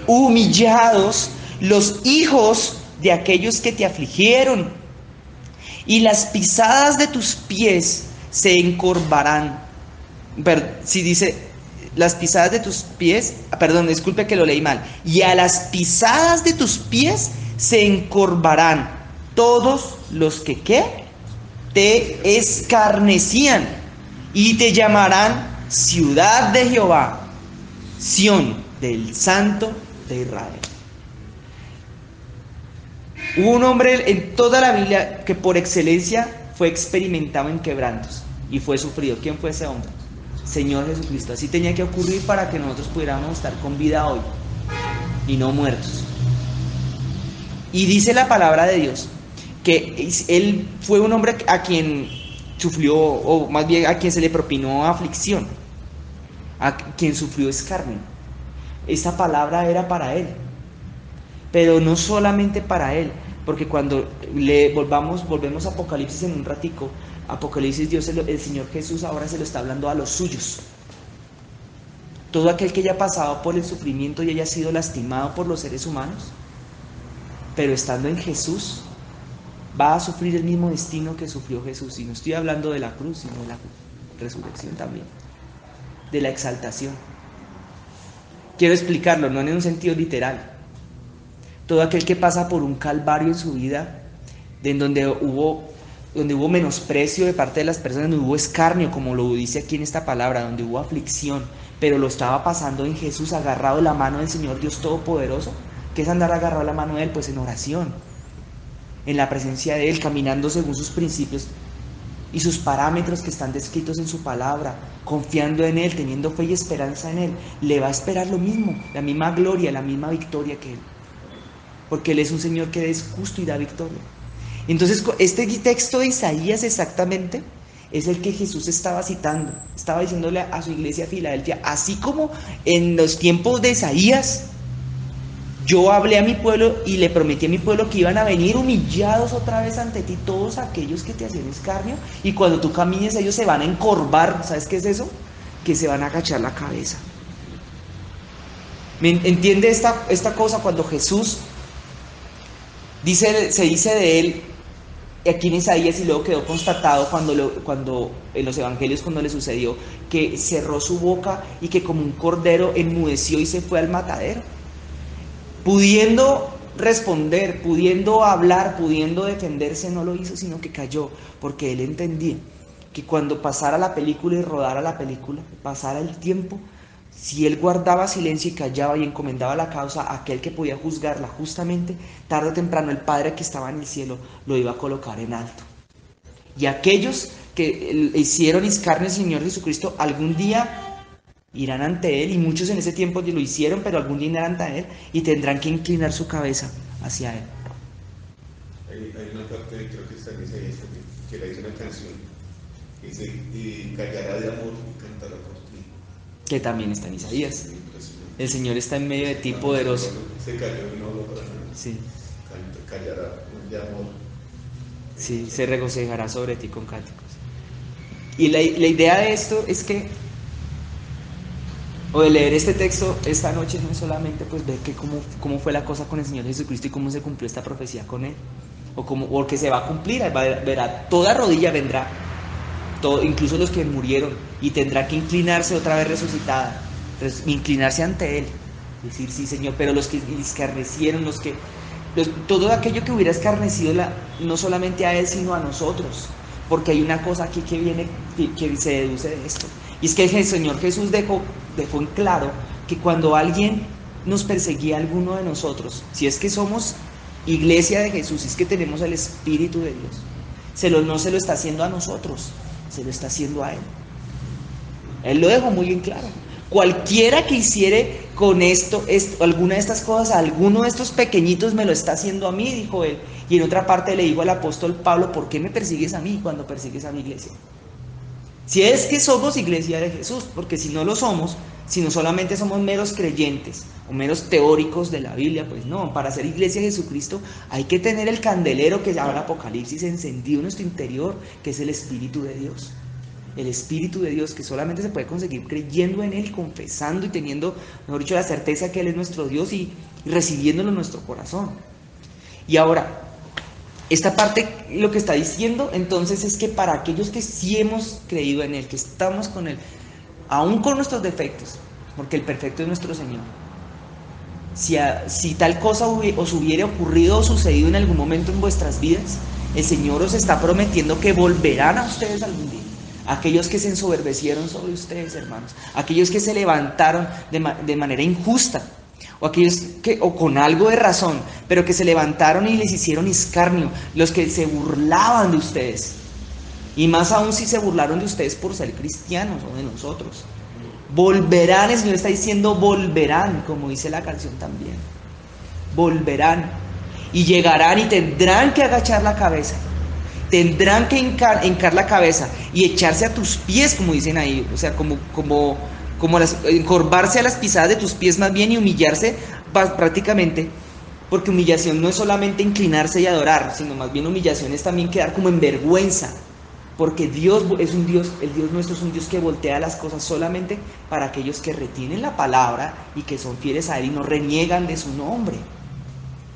A: Humillados los hijos de aquellos que te afligieron, y las pisadas de tus pies se encorvarán. Si dice las pisadas de tus pies, perdón, disculpe que lo leí mal, y a las pisadas de tus pies se encorvarán todos los que ¿qué? Te escarnecían, y te llamarán ciudad de Jehová, Sión del Santo de Israel. Hubo un hombre en toda la Biblia que por excelencia fue experimentado en quebrantos y fue sufrido. ¿Quién fue ese hombre? Señor Jesucristo. Así tenía que ocurrir para que nosotros pudiéramos estar con vida hoy y no muertos. Y dice la palabra de Dios que él fue un hombre a quien sufrió, o más bien a quien se le propinó aflicción, a quien sufrió escarnio. Esa palabra era para él, pero no solamente para él, porque cuando volvemos a Apocalipsis en un ratico, Apocalipsis, el Señor Jesús ahora se lo está hablando a los suyos. Todo aquel que haya pasado por el sufrimiento y haya sido lastimado por los seres humanos, pero estando en Jesús, va a sufrir el mismo destino que sufrió Jesús. Y no estoy hablando de la cruz, sino de la resurrección también, de la exaltación. Quiero explicarlo, no en un sentido literal. Todo aquel que pasa por un calvario en su vida, donde hubo menosprecio de parte de las personas, donde hubo escarnio, como lo dice aquí en esta palabra, donde hubo aflicción, pero lo estaba pasando en Jesús, agarrado de la mano del Señor Dios Todopoderoso. ¿Qué es andar agarrado de la mano de Él? Pues en oración, en la presencia de Él, caminando según sus principios y sus parámetros que están descritos en su palabra, confiando en Él, teniendo fe y esperanza en Él. Le va a esperar lo mismo, la misma gloria, la misma victoria que Él, porque Él es un Señor que es justo y da victoria. Entonces, este texto de Isaías exactamente es el que Jesús estaba citando. Estaba diciéndole a su iglesia de Filadelfia, así como en los tiempos de Isaías, yo hablé a mi pueblo y le prometí a mi pueblo que iban a venir humillados otra vez ante ti todos aquellos que te hacían escarnio, y cuando tú camines ellos se van a encorvar. ¿Sabes qué es eso? Que se van a agachar la cabeza. ¿Me entiende esta cosa? Cuando Jesús se dice de Él aquí en Isaías, y luego quedó constatado cuando en los evangelios, cuando le sucedió, que cerró su boca y que como un cordero enmudeció y se fue al matadero, pudiendo responder, pudiendo hablar, pudiendo defenderse. No lo hizo, sino que cayó, porque Él entendía que cuando pasara la película y rodara la película, pasara el tiempo, si Él guardaba silencio y callaba y encomendaba la causa a aquel que podía juzgarla justamente, tarde o temprano el Padre que estaba en el cielo lo iba a colocar en alto. Y aquellos que hicieron escarnio al Señor Jesucristo algún día irán ante Él, y muchos en ese tiempo lo hicieron, pero algún día irán ante Él y tendrán que inclinar su cabeza hacia Él.
B: Hay una parte, creo que está en Isaías, que le dice una canción, que dice, y callará de amor y cantará por ti.
A: Que también está en Isaías. El Señor está en medio de ti, poderoso.
B: Se calló y no habló para nada.
A: Sí.
B: Callará de amor.
A: Sí, se regocijará sobre ti con cánticos. Y la idea de esto es que, o de leer este texto esta noche, no es solamente pues ver que cómo fue la cosa con el Señor Jesucristo y cómo se cumplió esta profecía con Él, o que se va a cumplir. Verá, toda rodilla vendrá, incluso los que murieron, y tendrá que inclinarse otra vez resucitada, inclinarse ante Él, decir sí Señor. Pero los que escarnecieron, todo aquello que hubiera escarnecido no solamente a Él, sino a nosotros, porque hay una cosa aquí que se deduce de esto, y es que el Señor Jesús dejó en claro que cuando alguien nos perseguía a alguno de nosotros, si es que somos iglesia de Jesús, si es que tenemos el Espíritu de Dios, no se lo está haciendo a nosotros, se lo está haciendo a Él. Él lo dejó muy bien claro. Cualquiera que hiciere con alguna de estas cosas, a alguno de estos pequeñitos, me lo está haciendo a mí, dijo Él. Y en otra parte le dijo al apóstol Pablo, ¿por qué me persigues a mí cuando persigues a mi iglesia? Si es que somos iglesia de Jesús, porque si no lo somos, si no solamente somos meros creyentes o meros teóricos de la Biblia, pues no. Para ser iglesia de Jesucristo hay que tener el candelero que llama el Apocalipsis encendido en nuestro interior, que es el Espíritu de Dios. El Espíritu de Dios, que solamente se puede conseguir creyendo en Él, confesando y teniendo, mejor dicho, la certeza que Él es nuestro Dios y recibiéndolo en nuestro corazón. Y ahora, esta parte lo que está diciendo entonces es que para aquellos que sí hemos creído en Él, que estamos con Él, aún con nuestros defectos, porque el perfecto es nuestro Señor, si tal cosa os hubiera ocurrido o sucedido en algún momento en vuestras vidas, el Señor os está prometiendo que volverán a ustedes algún día. Aquellos que se ensoberbecieron sobre ustedes, hermanos, aquellos que se levantaron de manera injusta, o aquellos o con algo de razón, pero que se levantaron y les hicieron escarnio, los que se burlaban de ustedes, Y más aún si se burlaron de ustedes por ser cristianos o de nosotros. Volverán, el Señor está diciendo volverán, como dice la canción también. Volverán. Y llegarán y tendrán que agachar la cabeza. Tendrán que hincar la cabeza y echarse a tus pies, como dicen ahí. O sea, encorvarse a las pisadas de tus pies más bien y humillarse prácticamente. Porque humillación no es solamente inclinarse y adorar, sino más bien humillación es también quedar como en vergüenza. Porque Dios es un Dios, el Dios nuestro es un Dios que voltea las cosas solamente para aquellos que retienen la palabra y que son fieles a Él y no reniegan de su nombre.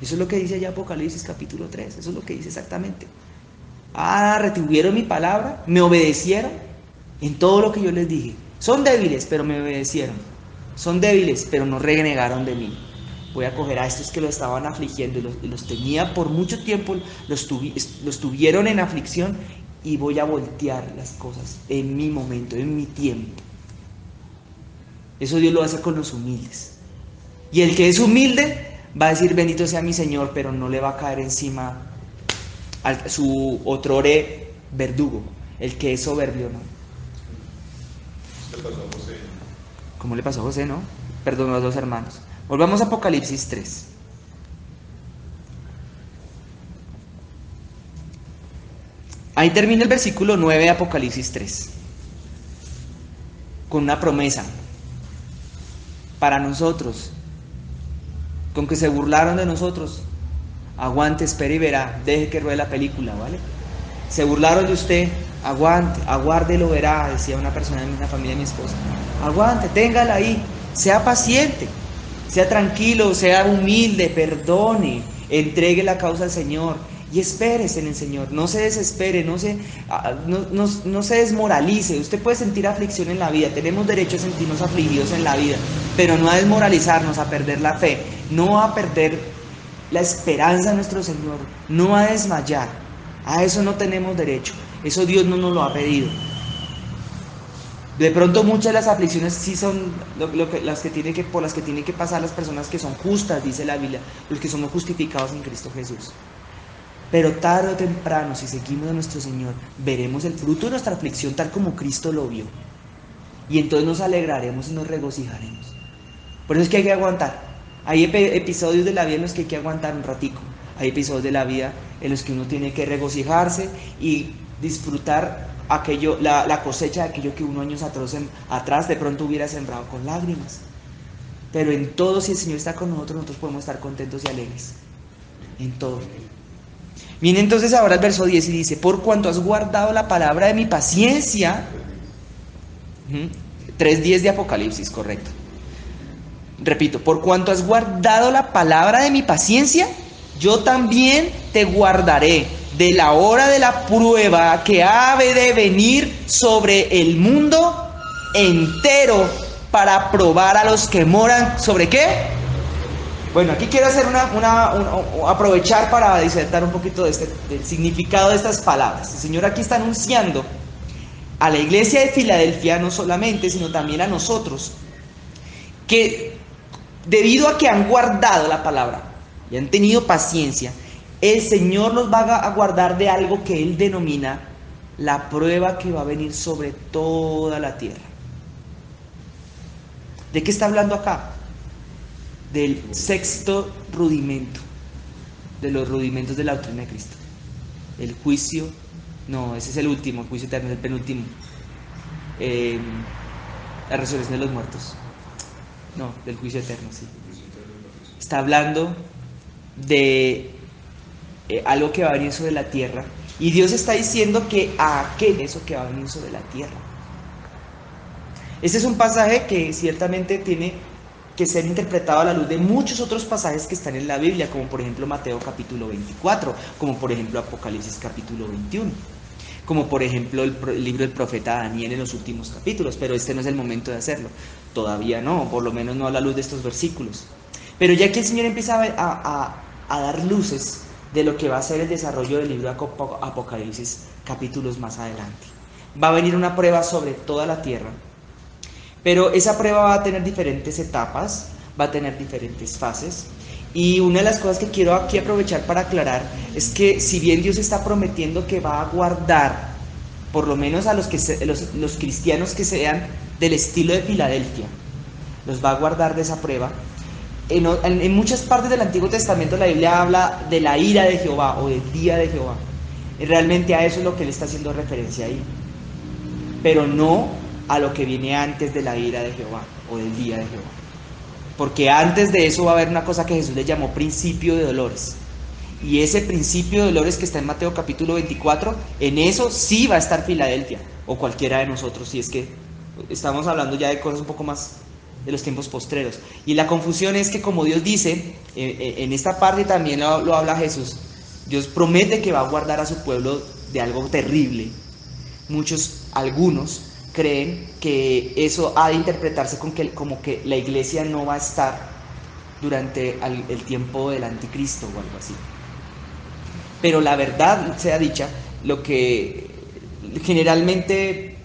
A: Eso es lo que dice allá Apocalipsis capítulo 3, eso es lo que dice exactamente. Retuvieron mi palabra, me obedecieron en todo lo que yo les dije. Son débiles, pero me obedecieron. Son débiles, pero no renegaron de mí. Voy a coger a estos que lo estaban afligiendo y los tenía por mucho tiempo, los tuvieron en aflicción y voy a voltear las cosas en mi momento, en mi tiempo. Eso Dios lo hace con los humildes. Y el que es humilde va a decir bendito sea mi Señor, pero no le va a caer encima a su otrore verdugo. El que es soberbio, ¿no?
B: ¿Qué pasó a José?
A: ¿Cómo le pasó a José, no? Perdonó a los dos hermanos. Volvamos a Apocalipsis 3. Ahí termina el versículo 9 de Apocalipsis 3. Con una promesa. Para nosotros. Con que se burlaron de nosotros. Aguante, espere y verá. Deje que ruede la película, ¿vale? Se burlaron de usted. Aguante, aguarde y lo verá, decía una persona de la familia de mi esposa. Aguante, téngala ahí. Sea paciente. Sea tranquilo, sea humilde, perdone, entregue la causa al Señor y espérese en el Señor. No se desespere, no se desmoralice. Usted puede sentir aflicción en la vida, tenemos derecho a sentirnos afligidos en la vida, pero no a desmoralizarnos, a perder la fe, no a perder la esperanza en nuestro Señor, no a desmayar. A eso no tenemos derecho, eso Dios no nos lo ha pedido. De pronto muchas de las aflicciones sí son por las que tienen que pasar las personas que son justas, dice la Biblia, los que somos justificados en Cristo Jesús. Pero tarde o temprano, si seguimos a nuestro Señor, veremos el fruto de nuestra aflicción tal como Cristo lo vio. Y entonces nos alegraremos y nos regocijaremos. Por eso es que hay que aguantar. Hay episodios de la vida en los que hay que aguantar un ratico. Hay episodios de la vida en los que uno tiene que regocijarse y disfrutar la cosecha de aquello que unos años atrás de pronto hubiera sembrado con lágrimas. Pero en todo, si el Señor está con nosotros podemos estar contentos y alegres. En todo. Viene entonces ahora el verso 10 y dice: por cuanto has guardado la palabra de mi paciencia. 3:10 de Apocalipsis, correcto. Repito, por cuanto has guardado la palabra de mi paciencia, yo también te guardaré de la hora de la prueba que ha de venir sobre el mundo entero para probar a los que moran. ¿Sobre qué? Bueno, aquí quiero hacer aprovechar para disertar un poquito del significado de estas palabras. El Señor aquí está anunciando a la iglesia de Filadelfia, no solamente, sino también a nosotros, que debido a que han guardado la palabra y han tenido paciencia, el Señor nos va a guardar de algo que Él denomina la prueba que va a venir sobre toda la tierra. ¿De qué está hablando acá? Del sexto rudimento, de los rudimentos de la doctrina de Cristo. El juicio, no, ese es el último, el juicio eterno es el penúltimo. La resurrección de los muertos. No, del juicio eterno, sí. Está hablando de algo que va a venir sobre la tierra. Y Dios está diciendo que eso que va a venir sobre la tierra. Este es un pasaje que ciertamente tiene que ser interpretado a la luz de muchos otros pasajes que están en la Biblia, como por ejemplo Mateo capítulo 24, como por ejemplo Apocalipsis capítulo 21, como por ejemplo el libro del profeta Daniel en los últimos capítulos, pero este no es el momento de hacerlo, todavía no, por lo menos no a la luz de estos versículos. Pero ya que el Señor empieza a dar luces de lo que va a ser el desarrollo del libro de Apocalipsis capítulos más adelante, va a venir una prueba sobre toda la tierra. Pero esa prueba va a tener diferentes etapas, va a tener diferentes fases. Y una de las cosas que quiero aquí aprovechar para aclarar es que si bien Dios está prometiendo que va a guardar por lo menos a los cristianos que sean del estilo de Filadelfia, los va a guardar de esa prueba. En muchas partes del Antiguo Testamento la Biblia habla de la ira de Jehová o del día de Jehová. Y realmente a eso es lo que él está haciendo referencia ahí, pero no a lo que viene antes de la ira de Jehová o del día de Jehová, porque antes de eso va a haber una cosa que Jesús le llamó principio de dolores, y ese principio de dolores que está en Mateo capítulo 24, en eso sí va a estar Filadelfia o cualquiera de nosotros, si es que estamos hablando ya de cosas un poco más de los tiempos postreros. Y la confusión es que, como Dios dice en esta parte, también lo habla Jesús, Dios promete que va a guardar a su pueblo de algo terrible. Algunos creen que eso ha de interpretarse como que la iglesia no va a estar durante el tiempo del anticristo o algo así. Pero la verdad sea dicha, lo que generalmente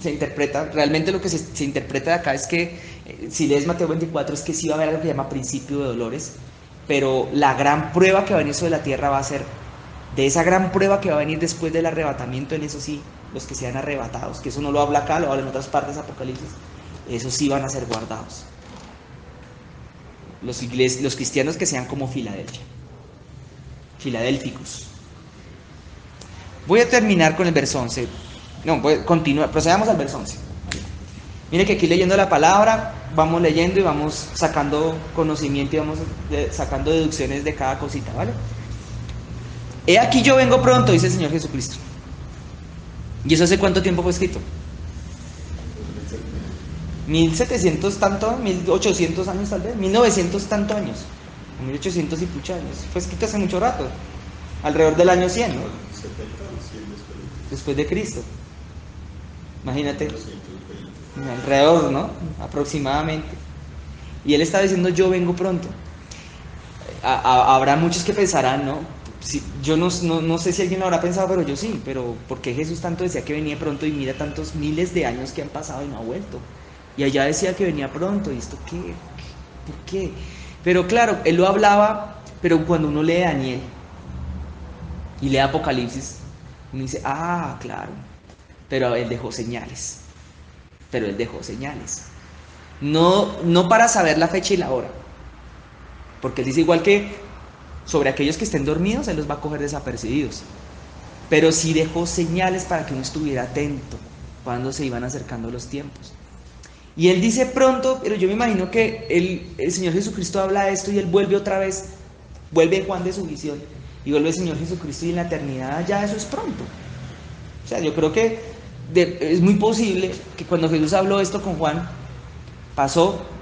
A: se interpreta, realmente lo que se interpreta de acá es que, si lees Mateo 24, es que sí va a haber algo que se llama principio de dolores, pero la gran prueba que va a venir sobre la tierra va a ser, de esa gran prueba que va a venir después del arrebatamiento, en eso sí, los que sean arrebatados, que eso no lo habla acá, lo habla en otras partes de Apocalipsis, esos sí van a ser guardados. Los cristianos que sean como Filadelfia, filadélficos. Voy a terminar con el verso 11. No, voy a continuar, procedamos al verso 11. Mire que aquí leyendo la palabra, vamos leyendo y vamos sacando conocimiento y vamos sacando deducciones de cada cosita, ¿vale? He aquí yo vengo pronto, dice el Señor Jesucristo. ¿Y eso hace cuánto tiempo fue escrito? 1700 tanto, 1800 años tal vez, 1900 tanto años, 1800 y pucha años. Fue escrito hace mucho rato, alrededor del año 100, ¿no? Después de Cristo. Imagínate, alrededor, ¿no? Aproximadamente. Y él está diciendo, yo vengo pronto. Habrá muchos que pensarán, ¿no? Yo no sé si alguien lo habrá pensado, pero yo sí. Pero ¿por qué Jesús tanto decía que venía pronto y mira tantos miles de años que han pasado y no ha vuelto? Y allá decía que venía pronto, ¿y esto qué? ¿Por qué? Pero claro, él lo hablaba, pero cuando uno lee Daniel y lee Apocalipsis, uno dice, ah, claro, pero él dejó señales. No para saber la fecha y la hora, porque él dice igual que sobre aquellos que estén dormidos, él los va a coger desapercibidos, pero sí dejó señales para que uno estuviera atento cuando se iban acercando los tiempos. Y él dice pronto, pero yo me imagino que el Señor Jesucristo habla de esto y él vuelve otra vez, vuelve Juan de su visión y vuelve el Señor Jesucristo, y en la eternidad ya eso es pronto. O sea, yo creo que es muy posible que cuando Jesús habló esto con Juan,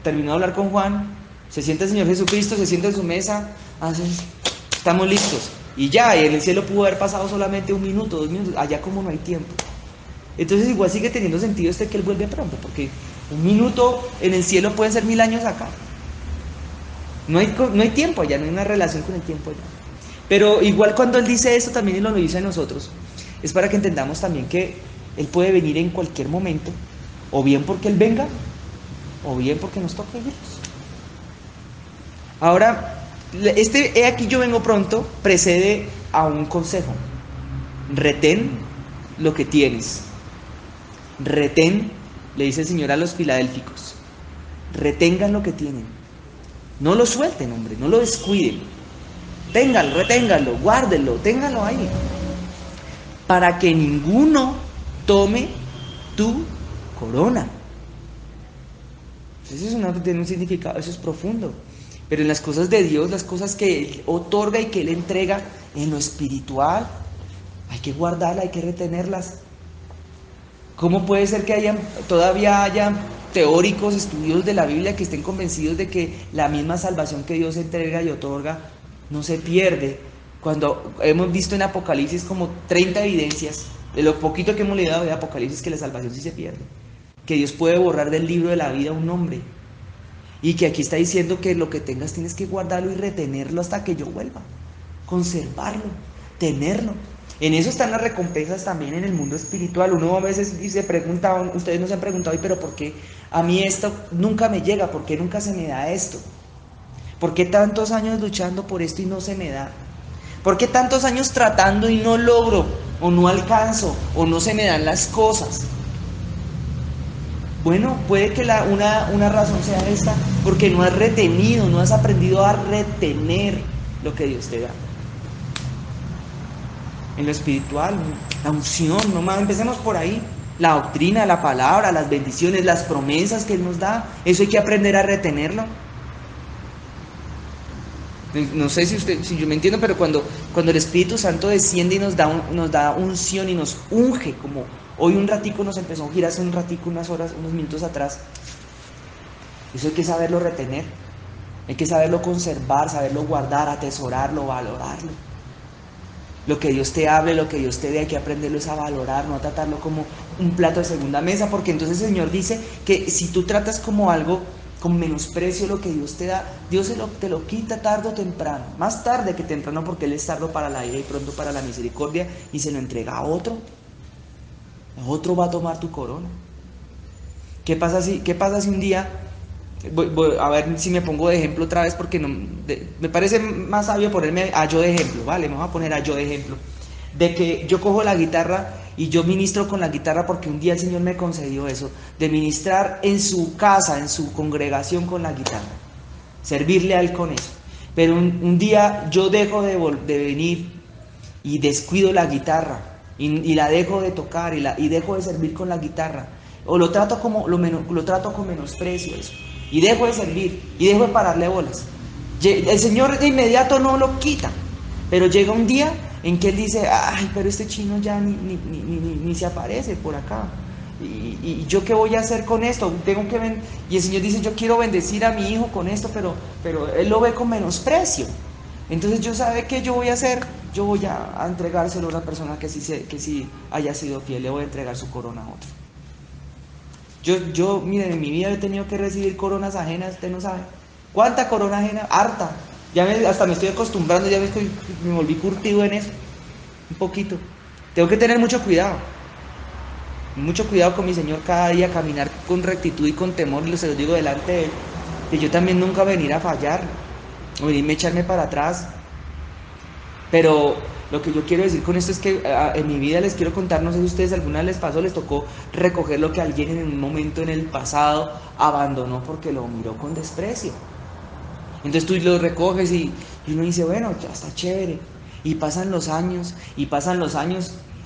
A: terminó de hablar con Juan, se sienta el Señor Jesucristo, se sienta en su mesa, estamos listos, y ya, y en el cielo pudo haber pasado solamente 1 minuto, 2 minutos, allá como no hay tiempo. Entonces igual sigue teniendo sentido que él vuelve pronto, porque 1 minuto en el cielo pueden ser 1000 años acá. No hay tiempo allá, no hay una relación con el tiempo allá. Pero igual cuando él dice esto, también él lo dice a nosotros, es para que entendamos también que él puede venir en cualquier momento, o bien porque él venga, o bien porque nos toque irnos. Ahora, he aquí yo vengo pronto precede a un consejo. Retén lo que tienes. Retén, le dice el Señor a los filadélficos, retengan lo que tienen. No lo suelten, hombre, no lo descuiden. Reténganlo, guárdenlo, ténganlo ahí. Para que ninguno tome tu corona. Eso tiene un significado, eso es profundo. Pero en las cosas de Dios, las cosas que Él otorga y que Él entrega en lo espiritual, hay que guardarlas, hay que retenerlas. ¿Cómo puede ser que todavía haya teóricos, estudios de la Biblia que estén convencidos de que la misma salvación que Dios entrega y otorga no se pierde? Cuando hemos visto en Apocalipsis como 30 evidencias, de lo poquito que hemos leído de Apocalipsis, que la salvación sí se pierde, que Dios puede borrar del libro de la vida a un hombre, y que aquí está diciendo que lo que tengas tienes que guardarlo y retenerlo hasta que yo vuelva, conservarlo, tenerlo. En eso están las recompensas también en el mundo espiritual. Uno a veces se pregunta, ustedes no se han preguntado, pero ¿por qué a mí esto nunca me llega? ¿Por qué nunca se me da esto? ¿Por qué tantos años luchando por esto y no se me da? ¿Por qué tantos años tratando y no logro o no alcanzo, o no se me dan las cosas. Bueno, puede que una razón sea esta, porque no has retenido, no has aprendido a retener lo que Dios te da. En lo espiritual, la unción, nomás empecemos por ahí. La doctrina, la palabra, las bendiciones, las promesas que Él nos da, eso hay que aprender a retenerlo. No sé si yo me entiendo, pero cuando el Espíritu Santo desciende y nos da unción y nos unge, como hoy un ratico nos empezó a ungir hace un ratico, unas horas, unos minutos atrás, eso hay que saberlo retener, hay que saberlo conservar, saberlo guardar, atesorarlo, valorarlo. Lo que Dios te hable, lo que Dios te dé, hay que aprenderlo es a valorar, no a tratarlo como un plato de segunda mesa, porque entonces el Señor dice que si tú tratas como algo, con menosprecio lo que Dios te da, Dios te lo quita tarde o temprano, más tarde que temprano, porque Él es tardo para la ira y pronto para la misericordia, y se lo entrega a otro. Otro va a tomar tu corona. ¿Qué pasa si un día, voy a ver si me pongo de ejemplo otra vez, porque me parece más sabio ponerme a yo de ejemplo, ¿vale? Me voy a poner a yo de ejemplo, de que yo cojo la guitarra y yo ministro con la guitarra porque un día el Señor me concedió eso, de ministrar en su casa, en su congregación con la guitarra, servirle a Él con eso. Pero un día yo dejo de venir y descuido la guitarra y la dejo de tocar y dejo de servir con la guitarra, o lo trato con menosprecio eso, y dejo de servir y dejo de pararle bolas. El Señor de inmediato no lo quita, pero llega un día en que Él dice, ay, pero este chino ya ni se aparece por acá. ¿Y yo qué voy a hacer con esto? Y el Señor dice, yo quiero bendecir a mi hijo con esto, pero Él lo ve con menosprecio. Entonces yo, ¿sabe qué yo voy a hacer? Yo voy a entregárselo a una persona que sí haya sido fiel, le voy a entregar su corona a otro. Miren, en mi vida he tenido que recibir coronas ajenas, usted no sabe. ¿Cuánta corona ajena? Harta. Hasta me estoy acostumbrando, me volví curtido en eso. Un poquito. Tengo que tener mucho cuidado con mi Señor cada día, caminar con rectitud y con temor, y se lo digo delante de Él, que yo también nunca venir a fallar, o venirme a echarme para atrás. Pero lo que yo quiero decir con esto es que en mi vida les quiero contar, no sé si a ustedes alguna vez les tocó recoger lo que alguien en un momento en el pasado abandonó porque lo miró con desprecio. Entonces tú lo recoges y uno dice, bueno, ya está chévere. Y pasan los años,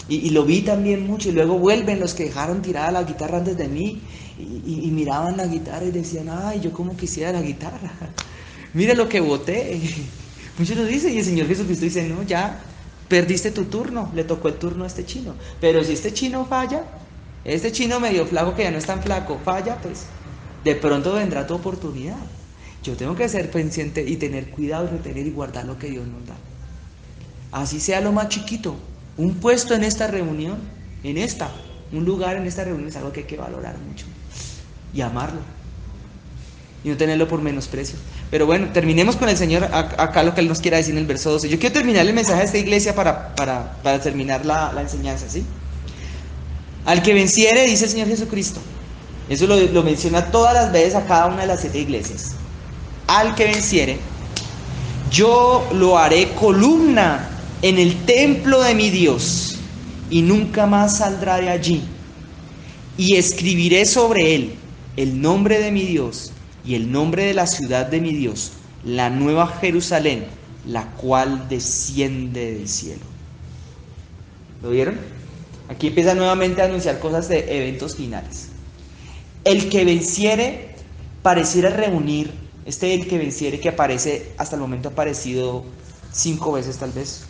A: y lo vi también mucho, y luego vuelven los que dejaron tirada la guitarra antes de mí, y miraban la guitarra y decían, ay, yo como quisiera la guitarra. Mira lo que boté. Muchos lo dicen, y el Señor Jesucristo dice, no, ya perdiste tu turno, le tocó el turno a este chino. Pero si este chino falla, este chino medio flaco que ya no es tan flaco, falla, pues de pronto vendrá tu oportunidad. Yo tengo que ser consciente y tener cuidado y retener y guardar lo que Dios nos da. Así sea lo más chiquito, un puesto en esta reunión, un lugar en esta reunión es algo que hay que valorar mucho y amarlo y no tenerlo por menosprecio. Pero bueno, terminemos con el Señor acá lo que Él nos quiera decir en el verso 12. Yo quiero terminar el mensaje de esta iglesia para terminar la enseñanza, ¿sí? Al que venciere, dice el Señor Jesucristo. Eso lo menciona todas las veces a cada una de las 7 iglesias. Al que venciere, yo lo haré columna en el templo de mi Dios, y nunca más saldrá de allí. Y escribiré sobre él el nombre de mi Dios y el nombre de la ciudad de mi Dios, la nueva Jerusalén, la cual desciende del cielo. ¿Lo vieron? Aquí empieza nuevamente a anunciar cosas de eventos finales. El que venciere pareciera reunir, el que venciere, que aparece, hasta el momento ha aparecido 5 veces tal vez,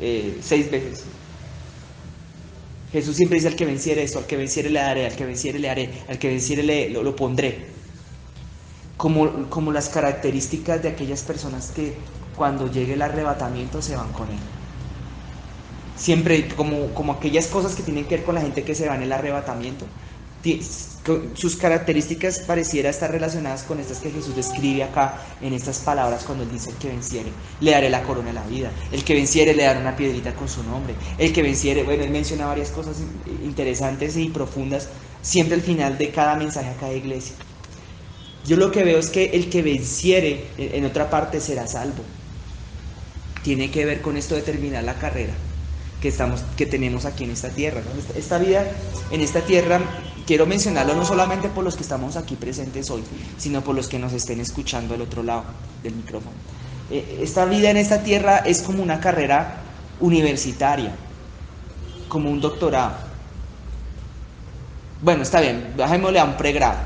A: 6 veces. Jesús siempre dice, al que venciere esto, al que venciere le daré, al que venciere le haré, al que venciere lo pondré. Como las características de aquellas personas que cuando llegue el arrebatamiento se van con Él. Siempre como aquellas cosas que tienen que ver con la gente que se va en el arrebatamiento. Sus características pareciera estar relacionadas con estas que Jesús describe acá en estas palabras cuando Él dice, el que venciere le daré la corona de la vida, el que venciere le daré una piedrita con su nombre, el que venciere, bueno, Él menciona varias cosas interesantes y profundas siempre al final de cada mensaje a cada iglesia. Yo lo que veo es que el que venciere en otra parte será salvo. Tiene que ver con esto de terminar la carrera. que tenemos aquí en esta tierra, ¿no? Esta vida en esta tierra, quiero mencionarlo no solamente por los que estamos aquí presentes hoy, sino por los que nos estén escuchando al otro lado del micrófono. Esta vida en esta tierra es como una carrera universitaria, como un doctorado. Bueno, está bien, dejémosle a un pregrado.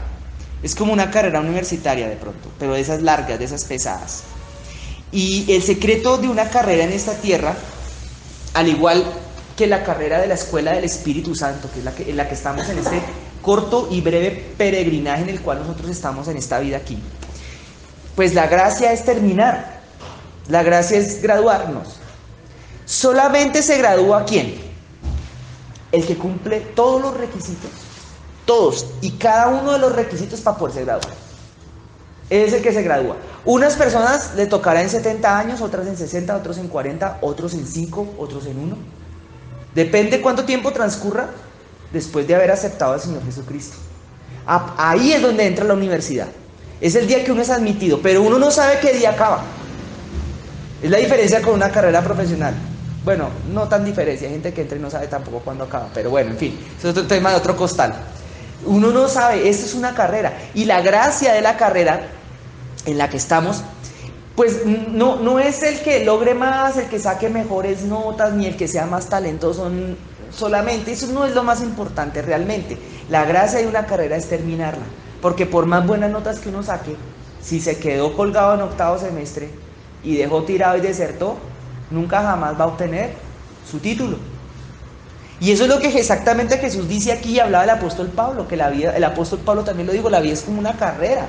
A: Es como una carrera universitaria de pronto, pero de esas largas, de esas pesadas. Y el secreto de una carrera en esta tierra, al igual que la carrera de la escuela del Espíritu Santo, que es en la que estamos en este corto y breve peregrinaje en el cual nosotros estamos en esta vida aquí, pues la gracia es terminar. La gracia es graduarnos. Solamente se gradúa ¿quién? El que cumple todos los requisitos, todos y cada uno de los requisitos para poderse graduar. Es el que se gradúa. Unas personas le tocará en 70 años, otras en 60, otros en 40, otros en 5, otros en 1. Depende cuánto tiempo transcurra después de haber aceptado al Señor Jesucristo. Ahí es donde entra la universidad. Es el día que uno es admitido, pero uno no sabe qué día acaba. Es la diferencia con una carrera profesional. Bueno, no tan diferencia, hay gente que entra y no sabe tampoco cuándo acaba, pero bueno, en fin, eso es otro tema de otro costal. Uno no sabe, esto es una carrera, y la gracia de la carrera en la que estamos, pues no es el que logre más, el que saque mejores notas, ni el que sea más talentoso solamente, eso no es lo más importante realmente. La gracia de una carrera es terminarla, porque por más buenas notas que uno saque, si se quedó colgado en octavo semestre y dejó tirado y desertó, nunca jamás va a obtener su título. Y eso es lo que exactamente Jesús dice aquí, y hablaba el apóstol Pablo, que la vida, el apóstol Pablo también lo dijo, la vida es como una carrera.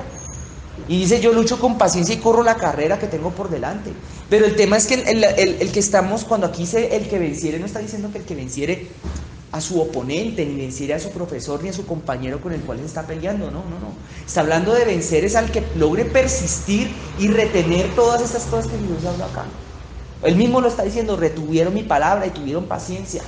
A: Y dice, yo lucho con paciencia y corro la carrera que tengo por delante. Pero el tema es que el que estamos, cuando aquí dice el que venciere, no está diciendo que el que venciere a su oponente, ni venciere a su profesor, ni a su compañero con el cual se está peleando, no. Está hablando de vencer es al que logre persistir y retener todas estas cosas que Jesús habló acá. Él mismo lo está diciendo, retuvieron mi palabra y tuvieron paciencia.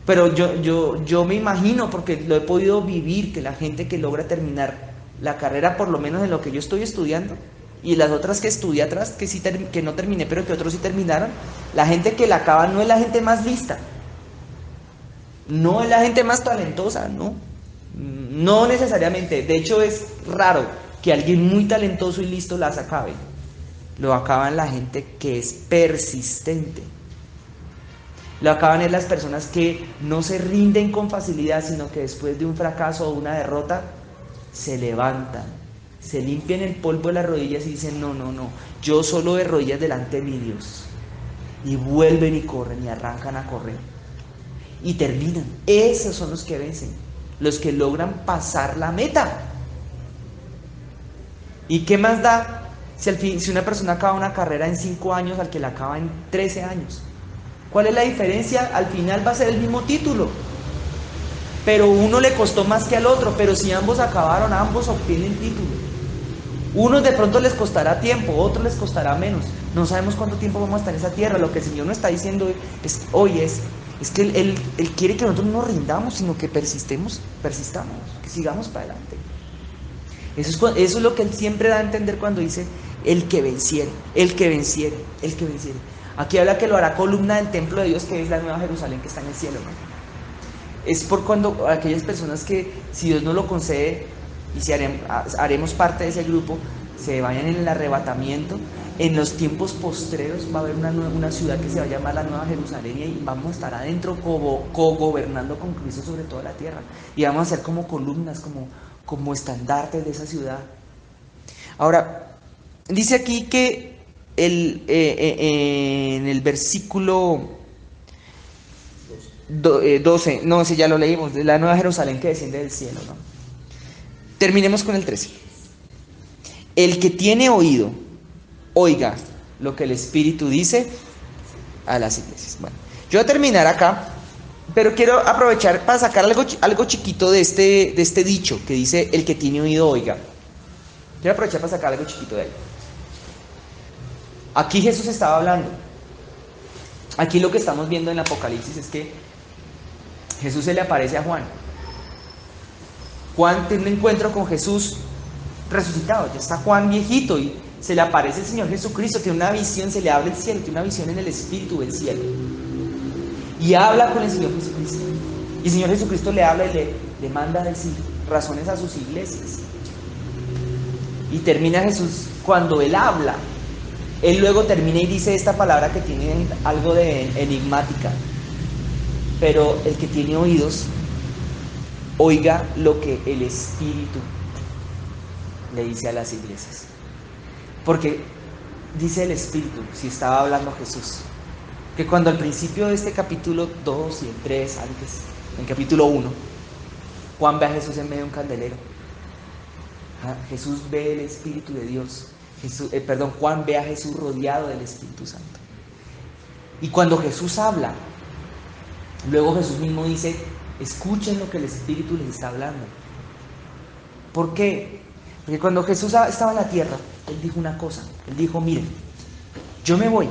A: Pero yo me imagino, porque lo he podido vivir, que la gente que logra terminar la carrera, por lo menos en lo que yo estoy estudiando, y las otras que estudié atrás, que no terminé, pero que otros sí terminaron, la gente que la acaba no es la gente más lista, no es la gente más talentosa, no necesariamente. De hecho es raro que alguien muy talentoso y listo las acabe. Lo acaban la gente que es persistente. Lo acaban es las personas que no se rinden con facilidad, sino que después de un fracaso o una derrota se levantan, se limpian el polvo de las rodillas y dicen no, yo solo de rodillas delante de mi Dios, y vuelven y corren y arrancan a correr y terminan. Esos son los que vencen, los que logran pasar la meta. ¿Y qué más da si una persona acaba una carrera en 5 años al que la acaba en 13 años? ¿Cuál es la diferencia? Al final va a ser el mismo título, pero uno le costó más que al otro. Pero si ambos acabaron, ambos obtienen título. Unos de pronto les costará tiempo, otros les costará menos. No sabemos cuánto tiempo vamos a estar en esa tierra. Lo que el Señor nos está diciendo hoy es que Él quiere que nosotros no nos rindamos, sino que persistamos, que sigamos para adelante. Eso es lo que Él siempre da a entender cuando dice el que venciere, el que venciere, el que venciere. Aquí habla que lo hará columna del templo de Dios, que es la Nueva Jerusalén que está en el cielo, ¿no? Es por cuando aquellas personas que, si Dios no lo concede, y si haremos parte de ese grupo, se vayan en el arrebatamiento, en los tiempos postreros va a haber una ciudad que se va a llamar la Nueva Jerusalén, y vamos a estar adentro co-gobernando con Cristo sobre toda la tierra, y vamos a ser como columnas, como estandartes de esa ciudad. Ahora, dice aquí que en el versículo 12, no, ese ya lo leímos, de la Nueva Jerusalén que desciende del cielo, ¿no? Terminemos con el 13. El que tiene oído, oiga lo que el Espíritu dice a las iglesias. Bueno, yo voy a terminar acá, pero quiero aprovechar para sacar algo chiquito de este dicho que dice el que tiene oído, oiga. Quiero aprovechar para sacar algo chiquito de ahí. Aquí Jesús estaba hablando. Aquí lo que estamos viendo en el Apocalipsis es que Jesús se le aparece a Juan. Juan tiene un encuentro con Jesús resucitado. Ya está Juan viejito y se le aparece el Señor Jesucristo. Tiene una visión, se le abre el cielo, tiene una visión en el Espíritu del cielo. y habla con el Señor Jesucristo. Y el Señor Jesucristo le habla y le manda a decir razones a sus iglesias. Y termina Jesús, cuando Él habla, Él luego termina y dice esta palabra que tiene algo de enigmática. Pero el que tiene oídos, oiga lo que el Espíritu le dice a las iglesias. Porque dice el Espíritu, si estaba hablando Jesús, que cuando al principio de este capítulo 2 y el 3, antes, en capítulo 1, Juan ve a Jesús en medio de un candelero. Jesús ve el Espíritu de Dios. Juan ve a Jesús rodeado del Espíritu Santo. Y cuando Jesús habla, luego Jesús mismo dice, escuchen lo que el Espíritu les está hablando. ¿Por qué? Porque cuando Jesús estaba en la tierra, Él dijo una cosa. Él dijo, miren, yo me voy,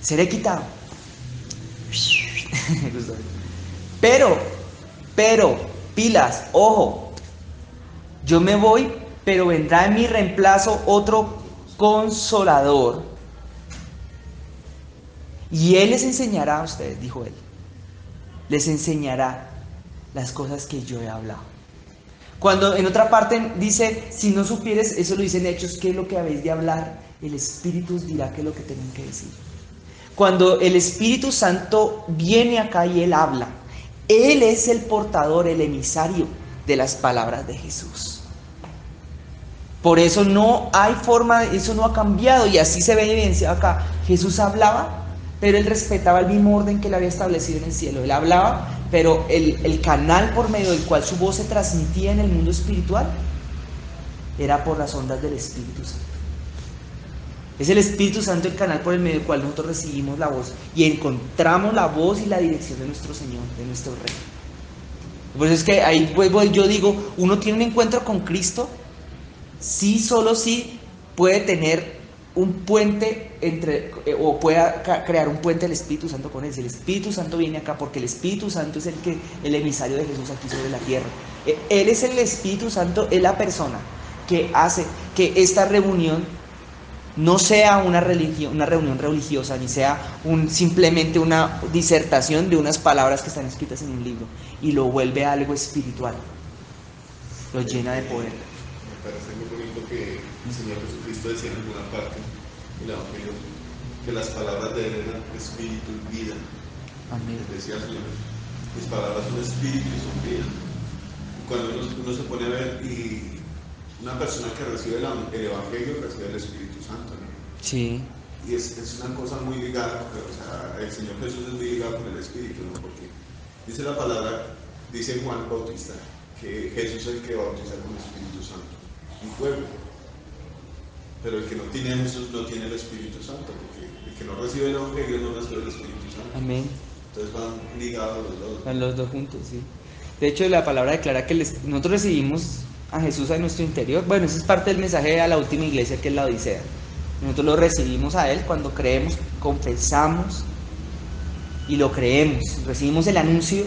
A: seré quitado. Pero, pilas, ojo, yo me voy, pero vendrá en mi reemplazo otro consolador. Y Él les enseñará a ustedes, dijo Él. Les enseñará las cosas que yo he hablado. Cuando en otra parte dice, si no supieres, eso lo dice en Hechos, ¿qué es lo que habéis de hablar? El Espíritu os dirá qué es lo que tienen que decir. Cuando el Espíritu Santo viene acá y Él habla, Él es el portador, el emisario de las palabras de Jesús. Por eso no hay forma, eso no ha cambiado y así se ve evidenciado acá. Jesús hablaba, pero Él respetaba el mismo orden que Él había establecido en el cielo. Él hablaba, pero el canal por medio del cual su voz se transmitía en el mundo espiritual era por las ondas del Espíritu Santo. Es el Espíritu Santo el canal por el medio del cual nosotros recibimos la voz y encontramos la voz y la dirección de nuestro Señor, de nuestro Rey. Por eso es que ahí yo digo, uno tiene un encuentro con Cristo, sí, solo sí puede tener un puente o pueda crear un puente el Espíritu Santo con Él. Si el Espíritu Santo viene acá, porque el Espíritu Santo es el emisario de Jesús aquí sobre la tierra. Él es el Espíritu Santo, es la persona que hace que esta reunión no sea una reunión religiosa, ni sea simplemente una disertación de unas palabras que están escritas en un libro, y lo vuelve algo espiritual, lo llena de poder.
B: Me parece muy bonito que el Señor Jesucristo decía en alguna parte del Evangelio que las palabras de Él eran espíritu y vida.
A: Amén.
B: Decía el Señor, mis palabras son espíritu y son vida. Y cuando uno se pone a ver, y una persona que recibe el Evangelio recibe el Espíritu Santo, ¿no?
A: Sí.
B: Y es una cosa muy ligada, o sea, el Señor Jesús es muy ligado con el Espíritu, ¿no? Porque dice la palabra, dice Juan Bautista, que Jesús es el que bautiza con el Espíritu Santo y fuego. Pero el que no tiene a Jesús no tiene el Espíritu Santo, porque el que no recibe el Evangelio no recibe el Espíritu Santo.
A: Amén.
B: Entonces van ligados los dos.
A: Van los dos juntos, sí. De hecho, la palabra declara que nosotros recibimos a Jesús en nuestro interior. Bueno, eso es parte del mensaje a la última iglesia, que es la Odisea. Nosotros lo recibimos a Él cuando creemos, confesamos y lo creemos. Recibimos el anuncio.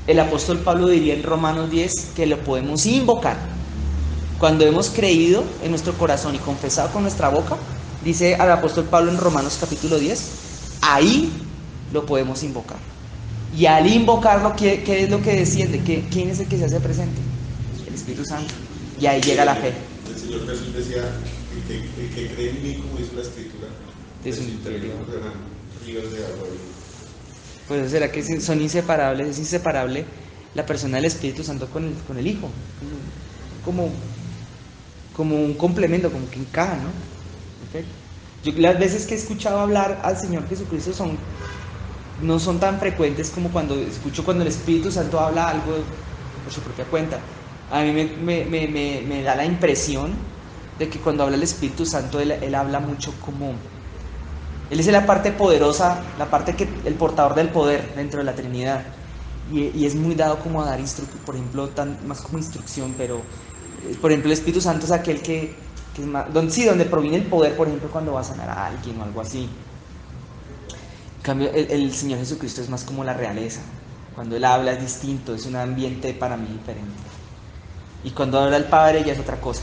A: El apóstol Pablo diría en Romanos 10 que lo podemos invocar. Cuando hemos creído en nuestro corazón y confesado con nuestra boca, dice el apóstol Pablo en Romanos capítulo 10, ahí lo podemos invocar. Y al invocarlo, ¿qué es lo que desciende? ¿Quién es el que se hace presente? El Espíritu Santo. Y ahí llega la fe.
B: El Señor Jesús decía, el que cree en mí, como dice la Escritura,
A: de su interior
B: correrán ríos de agua.
A: Pues será que son inseparables, es inseparable la persona del Espíritu Santo con el Hijo. Como un complemento, como que encaja, ¿no? ¿Okay? Yo las veces que he escuchado hablar al Señor Jesucristo no son tan frecuentes como cuando escucho cuando el Espíritu Santo habla algo por su propia cuenta. A mí me da la impresión de que cuando habla el Espíritu Santo, él habla mucho como... Él es la parte poderosa, la parte el portador del poder dentro de la Trinidad. Y es muy dado como a dar instrucción, por ejemplo, más como instrucción, pero... Por ejemplo, el Espíritu Santo es aquel que es más... donde proviene el poder, por ejemplo, cuando va a sanar a alguien o algo así. En cambio, el Señor Jesucristo es más como la realeza. Cuando Él habla es distinto, es un ambiente para mí diferente. Y cuando habla el Padre ya es otra cosa,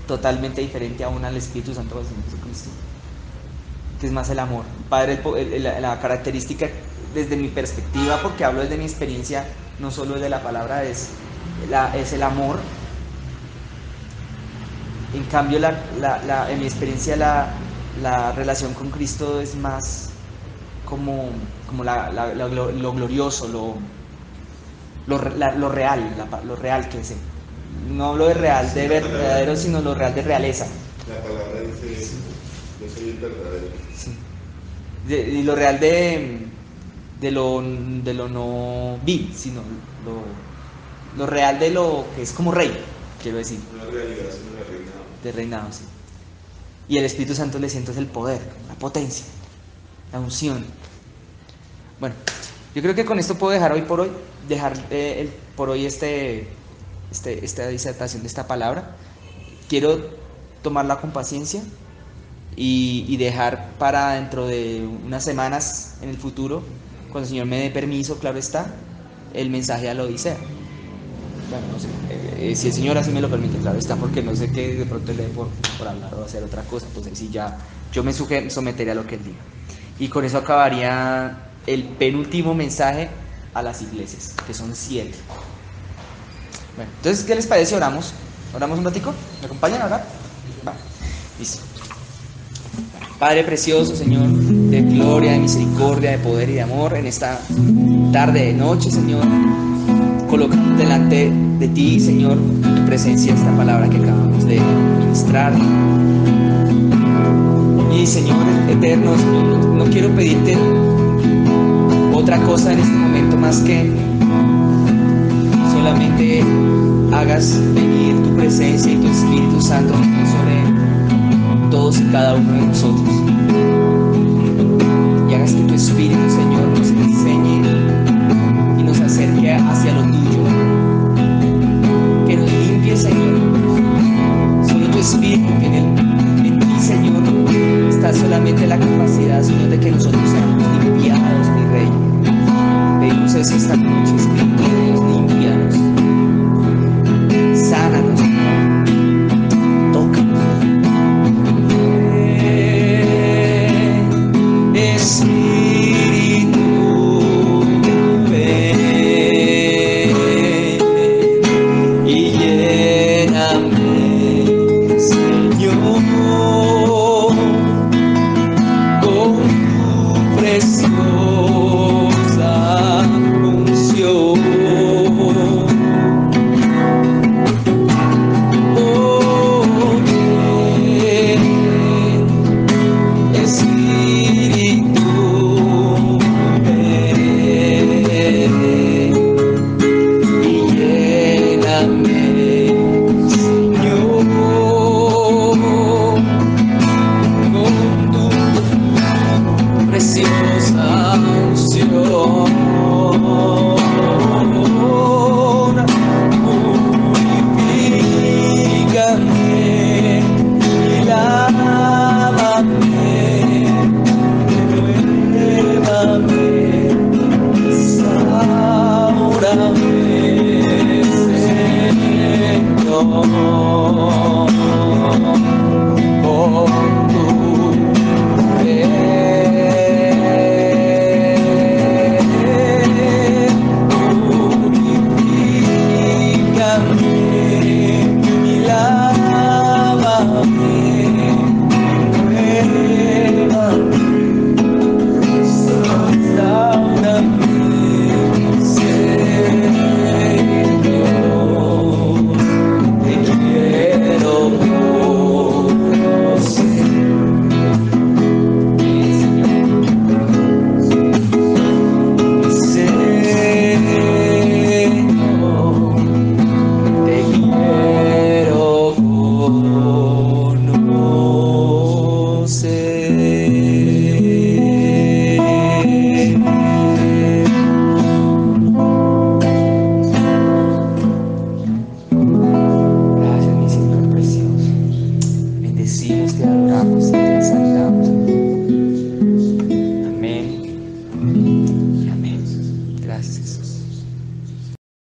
A: totalmente diferente aún al Espíritu Santo del Señor Jesucristo. que es más el amor. Padre, la característica desde mi perspectiva, porque hablo desde mi experiencia, no solo desde la palabra, es el amor. En cambio, en mi experiencia, la relación con Cristo es más como lo glorioso, lo real que es. No hablo de real de verdadero, sino lo real de realeza.
B: La palabra dice, yo soy el verdadero.
A: Sí. Y lo real de lo no vi, sino lo real de lo que es como rey, quiero decir.
B: Una realidad, sino de reinado.
A: De reinado, sí. Y el Espíritu Santo le siento es el poder, la potencia, la unción. Bueno, yo creo que con esto puedo dejar por hoy esta disertación de esta palabra. Quiero tomarla con paciencia y dejar para dentro de unas semanas en el futuro, cuando el Señor me dé permiso, claro está, el mensaje a la Odisea. Bueno, no sé, si el Señor así me lo permite, claro está, porque no sé qué de pronto le dé por hablar o hacer otra cosa, pues así ya yo me someteré a lo que Él diga. Y con eso acabaría el penúltimo mensaje a las iglesias, que son 7. Bueno, entonces, ¿qué les parece? ¿Oramos un ratico? ¿Me acompañan ahora? Vale, listo. Padre precioso, Señor, de gloria, de misericordia, de poder y de amor, en esta tarde de noche, Señor, colocamos delante de ti, Señor, en tu presencia esta palabra que acabamos de ministrar. Y Señor eterno, Señor, no quiero pedirte otra cosa en este momento más que solamente hagas venir tu presencia y tu Espíritu Santo sobre todos y cada uno de nosotros. Y hagas que tu Espíritu, Señor, nos enseñe y nos acerque hacia lo tuyo. Que nos limpie, Señor. Solo tu Espíritu, que en ti, Señor, está solamente la capacidad, Señor, de que nosotros seamos limpiados, mi Rey. Pedimos eso esta noche,